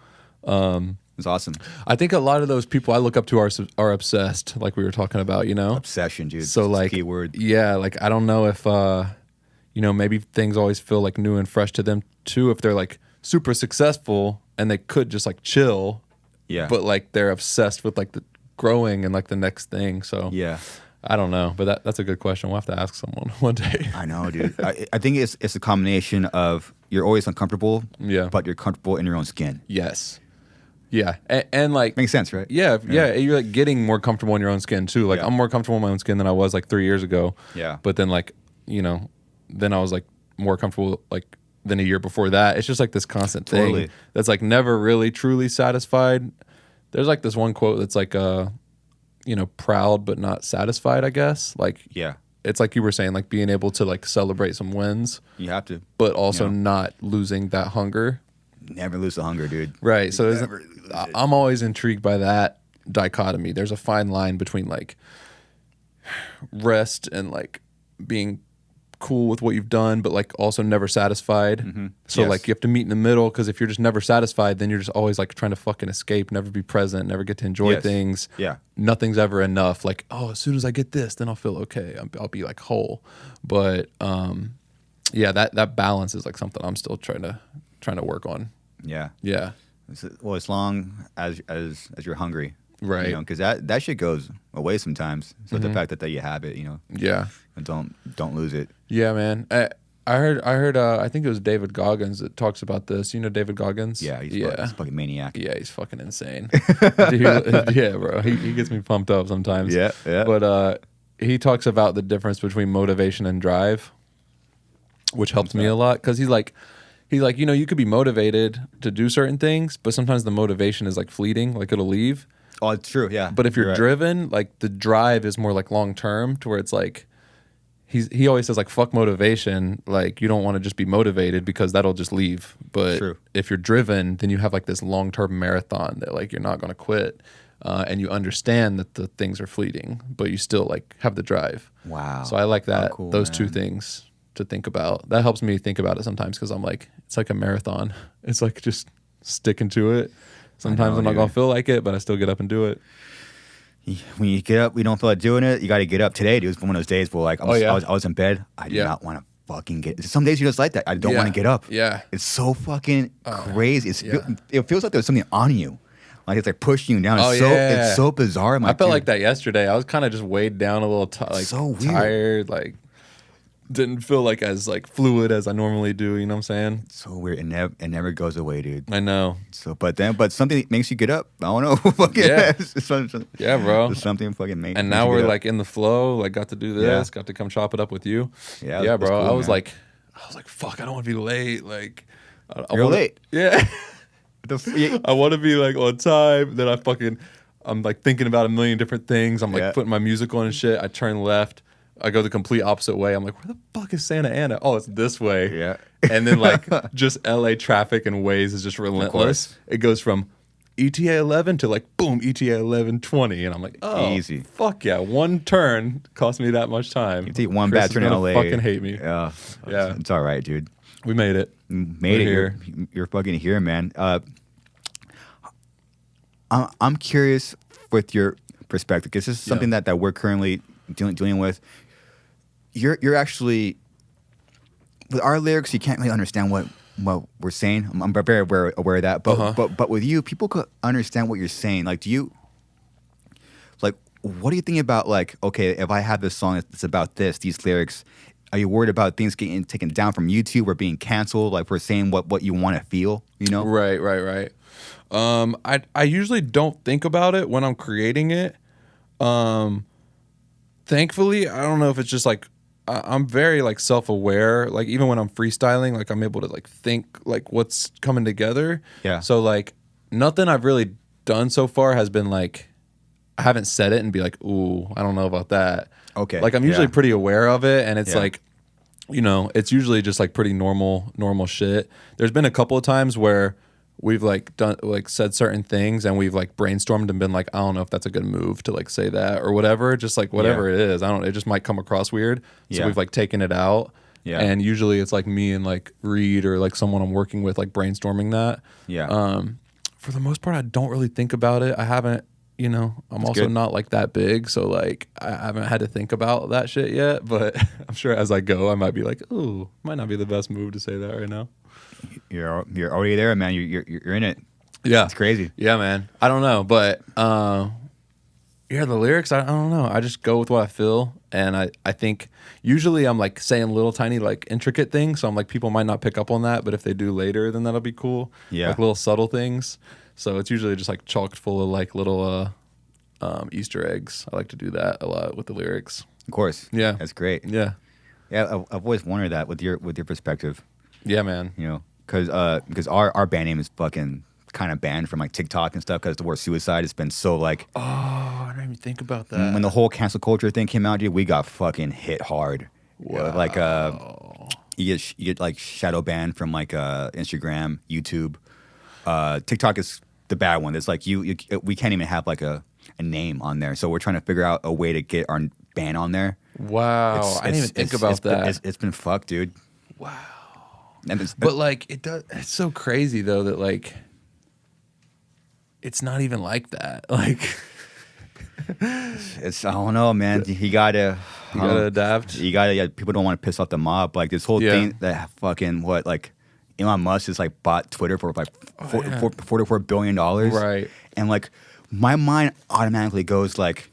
It's awesome. I think a lot of those people I look up to are obsessed, like we were talking about, you know? Obsession, dude. So It's a like, key word. yeah, like I don't know if, you know, maybe things always feel like new and fresh to them too. If they're like super successful and they could just like chill, Yeah. but like they're obsessed with like the growing and like the next thing. So Yeah. I don't know, but that's a good question. We'll have to ask someone one day. I know, dude. I think it's a combination of you're always uncomfortable, Yeah. but you're comfortable in your own skin. Yes. Yeah. And like, Makes sense, right? yeah, you're like getting more comfortable in your own skin too. Like Yeah. I'm more comfortable in my own skin than I was like 3 years ago. Yeah. But then like, you know, then I was like more comfortable like than a year before that. It's just like this constant Totally. thing that's like never really truly satisfied. There's like this one quote that's like you know, proud but not satisfied, I guess. Like Yeah. it's like you were saying, like being able to like celebrate some wins, You have to. but also Yeah. not losing that hunger. Never lose the hunger, dude. Right. So Never lose it. I'm always intrigued by that dichotomy. There's a fine line between like rest and like being cool with what you've done, but like also never satisfied. So Yes. like you have to meet in the middle, because if you're just never satisfied, then you're just always like trying to fucking escape, never be present, never get to enjoy Yes. things. Yeah. Nothing's ever enough. Like, oh, as soon as I get this, then I'll feel okay. I'll be like whole. But yeah, that balance is like something I'm still trying to work on. Yeah. Yeah. Well, as long as you're hungry, Right. You know, because that shit goes away sometimes. So the fact that you have it, you know, Yeah. and don't lose it. Yeah, man. I heard. I think it was David Goggins that talks about this. You know David Goggins? Yeah, he's a fucking maniac. Yeah, he's fucking insane. Dude, yeah, bro. He gets me pumped up sometimes. Yeah, yeah. But he talks about the difference between motivation and drive, which helps me a lot, because he's like, you know, you could be motivated to do certain things, but sometimes the motivation is like fleeting, like it'll leave. Oh, it's true. Yeah. But if you're right. driven, like the drive is more like long term, to where it's like he always says like fuck motivation, like you don't want to just be motivated because that'll just leave. But True. if you're driven, then you have like this long term marathon that like you're not going to quit, and you understand that the things are fleeting, but you still like have the drive. Wow. So I like that How cool, those two man. things to think about. That helps me think about it sometimes, because I'm like, it's like a marathon. It's like just sticking to it. Sometimes know, I'm not dude. gonna feel like it, but I still get up and do it. When you get up, we don't feel like doing it. You got to get up. Today, dude, was one of those days where like I was in bed. I did Yeah. not want to fucking get. Some days you're just like that. I don't want to get up. Yeah. It's so fucking crazy. yeah. It feels like there's something on you, like it's like pushing you down. It's yeah. it's so bizarre. I'm I like, felt dude, like that yesterday. I was kind of just weighed down a little, like So weird. tired, like didn't feel like as like fluid as I normally do. You know what I'm saying? it's so weird. It never goes away, dude. I know. So, but something makes you get up. I don't know. Fucking Yeah. it's something, Yeah, bro. it's something fucking makes. And makes now you we're get up. like in the flow. Like got to do this. Yeah. Got to come chop it up with you. Yeah, yeah, that's bro. cool, I was man. like, fuck. I don't want to be late. Like, I You're wanna- late. Yeah. Yeah. I want to be like on time. Then I'm like thinking about a million different things. I'm like Yeah. putting my music on and shit. I turn left. I go the complete opposite way. I'm like, where the fuck is Santa Ana? Oh, it's this way. Yeah. And then like just LA traffic and Waze is just relentless. course. It goes from ETA 11 to like boom ETA 11:20, and I'm like, oh, Easy. Fuck yeah! One turn cost me that much time. You take one Chris bad is turn in gonna LA. Fucking hate me. Yeah. Yeah. It's all right, dude. We made it. Made We're it. here. You're fucking here, man. I'm curious with your perspective, because this is something that we're currently dealing with. You're actually, with our lyrics, you can't really understand what we're saying. I'm very aware of that. But but with you, people could understand what you're saying. Like, what do you think about, like, okay, if I have this song that's about this, these lyrics, Are you worried about things getting taken down from YouTube or being canceled, like for saying what you want to feel? You know? Right. I usually don't think about it when I'm creating it. Thankfully, I don't know if it's just like I'm very like self-aware. Like even when I'm freestyling, like I'm able to like think like what's coming together. Yeah. So like nothing I've really done so far has been like I haven't said it and be like, ooh, I don't know about that. Okay. Like I'm usually Yeah. pretty aware of it, and it's Yeah. like, you know, it's usually just like pretty normal shit. There's been a couple of times where we've like done like said certain things and we've like brainstormed and been like, I don't know if that's a good move to like say that or whatever. Just like whatever it is. I don't know. It just might come across weird. So Yeah. we've like taken it out. Yeah. And usually it's like me and like Reed or like someone I'm working with like brainstorming that. Yeah. For the most part, I don't really think about it. I haven't, you know, I'm also good. not like that big. So like I haven't had to think about that shit yet. But I'm sure as I go, I might be like, ooh, might not be the best move to say that right now. You're already there, man. You're in it. Yeah. It's crazy. Yeah, man. I don't know. But yeah, the lyrics, I don't know. I just go with what I feel. And I think usually I'm like saying little tiny like intricate things. So I'm like, people might not pick up on that. But if they do later, then that'll be cool. Yeah. Like little subtle things. So it's usually just like chocked full of like little Easter eggs. I like to do that a lot with the lyrics. Of course. Yeah. That's great. Yeah. Yeah. I've always wondered that with your perspective. Yeah, man. You know, because our band name is fucking kind of banned from like TikTok and stuff because the word suicide has been so like. Oh, I didn't even think about that. When the whole cancel culture thing came out, dude, we got fucking hit hard. Wow. Like you get like shadow banned from like Instagram, YouTube. TikTok is the bad one. It's like we can't even have like a name on there. So we're trying to figure out a way to get our band on there. Wow. I didn't even think about that. It's been fucked, dude. Wow. And But like it's so crazy though that like it's not even like that. Like it's I don't know, man. You gotta adapt. You gotta. Yeah, people don't want to piss off the mob. Like this whole thing that fucking like Elon Musk just like bought Twitter for like $44 billion. Right. And like my mind automatically goes like,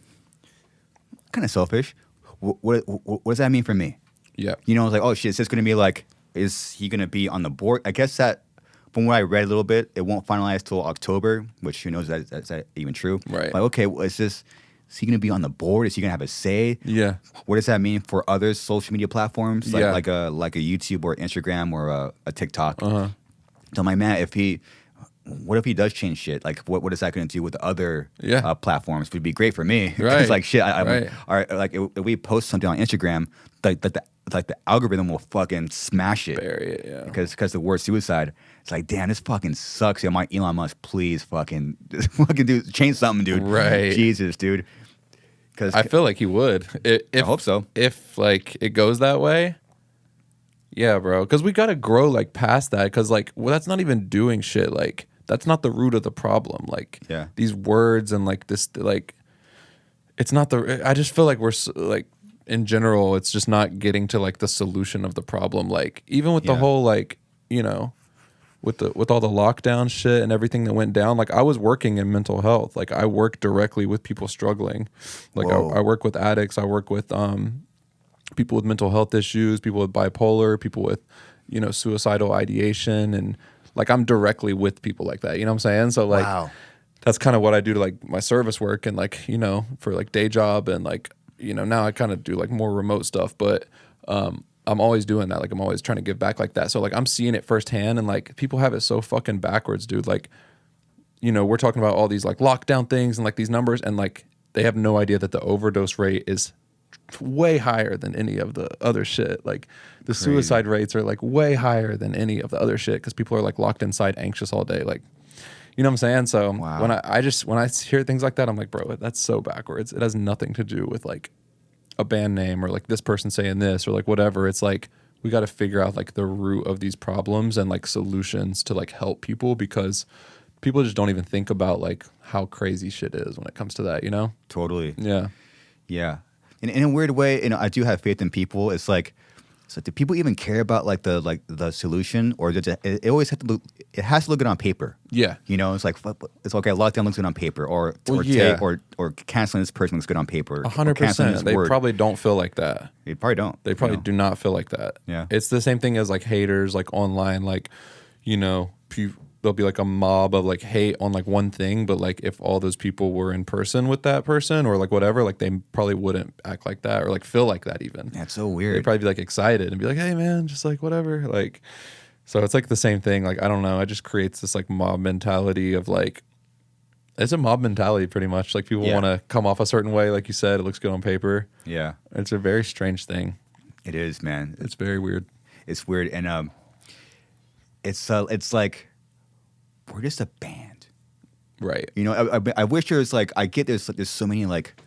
kind of selfish. What does that mean for me? Yeah. You know, it's like, oh shit, it's just gonna be like, is he gonna be on the board? I guess that from what I read a little bit, it won't finalize till October, which who knows that's that even true. Right. Like, okay, well, is he gonna be on the board? Is he gonna have a say? Yeah. What does that mean for other social media platforms? Like, Yeah. like a YouTube or Instagram or a TikTok? Uh-huh. So I'm like, man, what if he does change shit? Like, what is that going to do with the other platforms? It would be great for me. Right. It's like shit. Right. All right, like if we post something on Instagram, like the algorithm will fucking smash it. Bury it, yeah. Because the word suicide. It's like, damn, this fucking sucks. Yeah, my Elon Musk, please fucking do change something, dude. Right. Jesus, dude. Because I feel like he would. I hope so. If like it goes that way, yeah, bro. Because we gotta grow like past that. Because like that's not even doing shit. Like that's not the root of the problem. Like these words and like this like it's not the. I just feel like we're like in general, it's just not getting to like the solution of the problem. Like even with the whole like you know. With all the lockdown shit and everything that went down, like I was working in mental health. Like I work directly with people struggling. Like I work with addicts. I work with people with mental health issues, people with bipolar, people with suicidal ideation, and like I'm directly with people like that. You know what I'm saying? So like that's kind of what I do to like my service work and like for like day job and like now I kind of do like more remote stuff, but I'm always doing that. Like I'm always trying to give back like that. So like I'm seeing it firsthand and like people have it so fucking backwards, dude. Like, we're talking about all these like lockdown things and like these numbers and like they have no idea that the overdose rate is way higher than any of the other shit. Like the suicide rates are like way higher than any of the other shit because people are like locked inside anxious all day. Like, you know what I'm saying? So when I hear things like that, I'm like, bro, that's so backwards. It has nothing to do with like a band name or like this person saying this or like whatever. It's like we got to figure out like the root of these problems and like solutions to like help people because people just don't even think about like how crazy shit is when it comes to that, Totally. Yeah. Yeah. In a weird way, I do have faith in people. It's like So do people even care about the solution, or does it always have to look? It has to look good on paper. Yeah. You know, it's like it's okay. Lockdown looks good on paper, or yeah. or canceling this person looks good on paper. 100%. They probably don't feel like that. They probably don't. They probably do not feel like that. Yeah. It's the same thing as like haters, like online, like, you know, there'll be like a mob of like hate on like one thing, but like if all those people were in person with that person or like whatever, like they probably wouldn't act like that or like feel like that even. That's so weird. They'd probably be like excited and be like, hey man, just like whatever. Like, so it's like the same thing. Like, I don't know. It just creates this like mob mentality of like, it's a mob mentality pretty much. Like people want to come off a certain way. Like you said, it looks good on paper. Yeah. It's a very strange thing. It is, man. It's very weird. It's weird. And it's like, we're just a band, right? You know, I wish there was like, I get there's so many like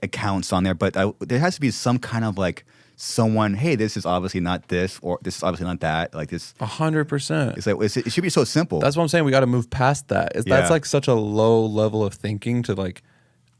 accounts on there, but there has to be some kind of like someone. Hey, this is obviously not this, or this is obviously not that. Like this, 100%. It's like it should be so simple. That's what I'm saying. We got to move past that. That's like such a low level of thinking to like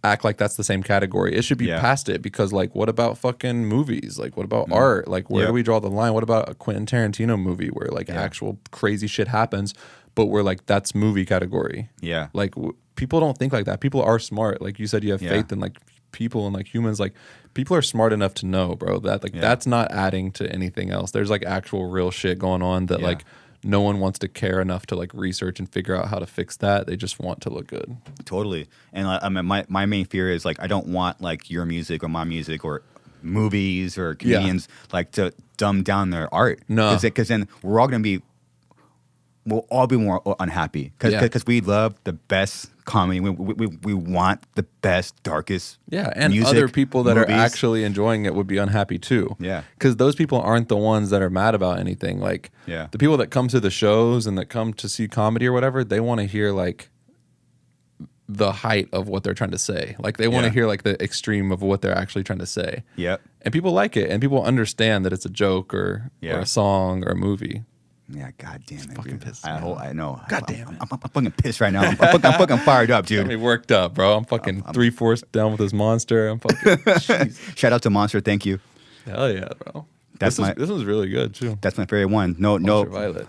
act like that's the same category. It should be past it, because like, what about fucking movies? Like, what about art? Like, where do we draw the line? What about a Quentin Tarantino movie where like actual crazy shit happens? But we're like, that's movie category. Yeah. Like people don't think like that. People are smart. Like you said, you have faith in like people and like humans. Like people are smart enough to know, bro, that like that's not adding to anything else. There's like actual real shit going on that like no one wants to care enough to like research and figure out how to fix that. They just want to look good. Totally. And I mean, my main fear is like, I don't want like your music or my music or movies or comedians like to dumb down their art. No. Because then we're all going to be, we'll all be more unhappy because we love the best comedy. We want the best, darkest and music, other people that movies. are actually enjoying it would be unhappy too. Yeah. Because those people aren't the ones that are mad about anything. Like the people that come to the shows and that come to see comedy or whatever, they want to hear like the height of what they're trying to say. Like they want to hear like the extreme of what they're actually trying to say. Yeah. And people like it, and people understand that it's a joke or a song or a movie. Yeah, god damn it, fucking pissed. I know. God damn it. I'm fucking pissed right now. I'm fucking fired up, dude. Got me worked up, bro. I'm fucking 3/4 down with this monster. I'm fucking Shout out to Monster, thank you. Hell yeah, bro. This one's really good too. That's my favorite one. No, Violet.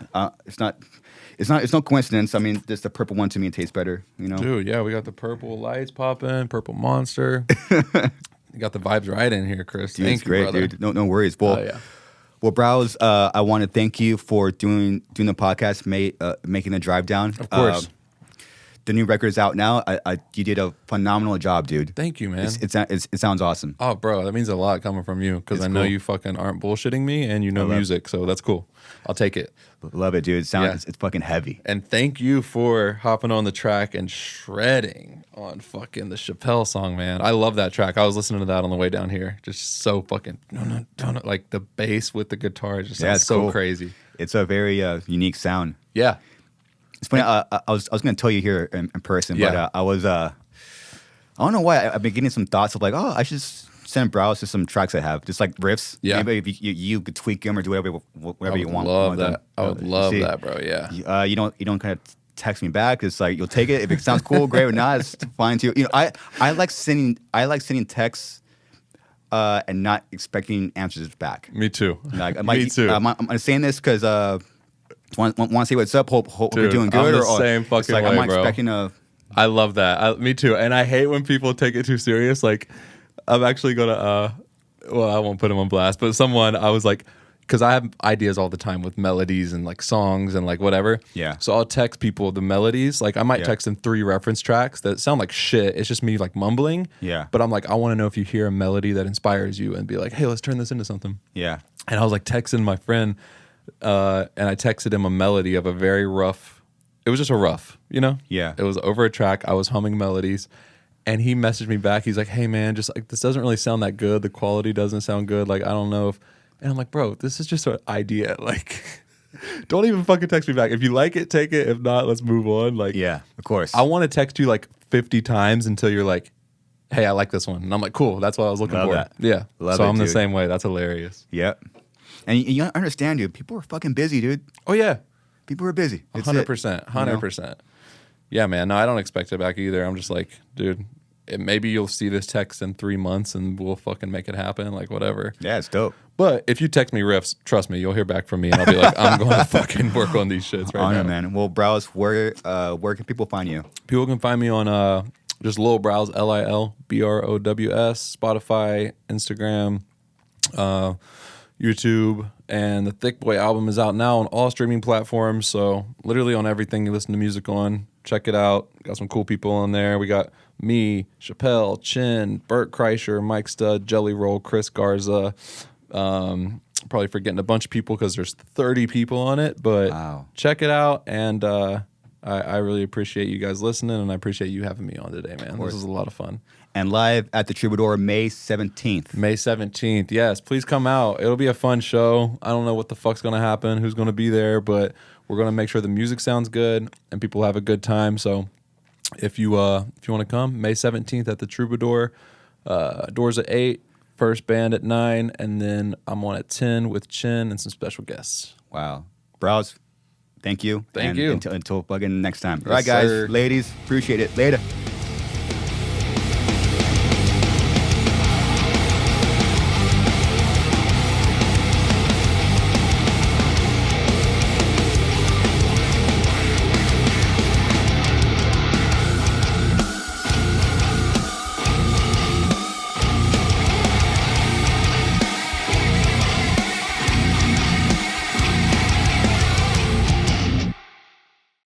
It's no coincidence. I mean, just the purple one to me tastes better, you know. Dude, yeah, we got the purple lights popping, purple monster. You got the vibes right in here, Chris. Dude, Thank it's great, brother. dude. No worries. Well, Well, Brows, I want to thank you for doing the podcast, making the drive down. Of course. The new record is out now. You did a phenomenal job, dude. Thank you, man. It sounds awesome. Oh, bro, that means a lot coming from you, because I know you fucking aren't bullshitting me, and you know music, so that's cool. I'll take it. Love it, dude. It's fucking heavy. And thank you for hopping on the track and shredding on fucking the Chappelle song, man. I love that track. I was listening to that on the way down here. Just so fucking like the bass with the guitar just sounds so cool. crazy. It's a very unique sound. Yeah. It's funny. I was going to tell you here in person, but I was I don't know why I've been getting some thoughts of like, oh, I should send Brows to some tracks I have, just like riffs. Yeah, maybe if you could tweak them or do whatever you want. Love that. I would love that, bro. Yeah. You don't kind of text me back. It's like you'll take it if it sounds cool, great, or not. It's fine too. You know, I like sending texts. And not expecting answers back. Me too. Like, Me too. I'm saying this because want to see what's up. Hope you're doing good. I'm the same fucking way, I'm bro. expecting a. I love that. Me too. And I hate when people take it too serious. Like, I'm actually gonna. Well, I won't put him on blast, but I was like, because I have ideas all the time with melodies and like songs and like whatever. Yeah. So I'll text people the melodies. Like I might text them 3 reference tracks that sound like shit. It's just me like mumbling. Yeah. But I'm like, I want to know if you hear a melody that inspires you, and be like, hey, let's turn this into something. Yeah. And I was like texting my friend, and I texted him a melody of a very rough. It was just a rough, you know? Yeah. It was over a track. I was humming melodies. And he messaged me back. He's like, hey, man, just like, this doesn't really sound that good. The quality doesn't sound good. Like, I don't know if. And I'm like, bro, this is just an idea. Like, don't even fucking text me back. If you like it, take it. If not, let's move on. Like, yeah, of course. I want to text you like 50 times until you're like, hey, I like this one. And I'm like, cool. That's what I was looking Love for. that. Yeah. Love so it, I'm the dude. same way. That's hilarious. Yep. And you understand, dude. People are fucking busy, dude. Oh, yeah. People are busy. It's 100%. 100%. Yeah, man. No, I don't expect it back either. I'm just like, dude, maybe you'll see this text in 3 months and we'll fucking make it happen, like whatever. Yeah, it's dope. But if you text me riffs, trust me, you'll hear back from me, and I'll be like, I'm going to fucking work on these shits right now. Man. Well, Brows, where can people find you? People can find me on just Lil Brows, LilBrows, Spotify, Instagram, YouTube, and the Thiccc Boy album is out now on all streaming platforms. So literally on everything you listen to music on, check it out. Got some cool people on there. We got me, Chappelle, Chin, Bert Kreischer, Mike Stud, Jelly Roll, Chris Garza. Probably forgetting a bunch of people because there's 30 people on it, but check it out. And I really appreciate you guys listening, and I appreciate you having me on today, man. This was a lot of fun. And live at the Troubadour May 17th. May 17th. Yes, please come out. It'll be a fun show. I don't know what the fuck's going to happen, who's going to be there, but we're going to make sure the music sounds good and people have a good time. So if you want to come, May 17th at the Troubadour. Doors at 8, first band at 9, and then I'm on at 10 with Chin and some special guests. Wow. Brows, thank you. Thank you. Until fucking next time. Yes, All right, guys, sir. ladies, appreciate it. Later.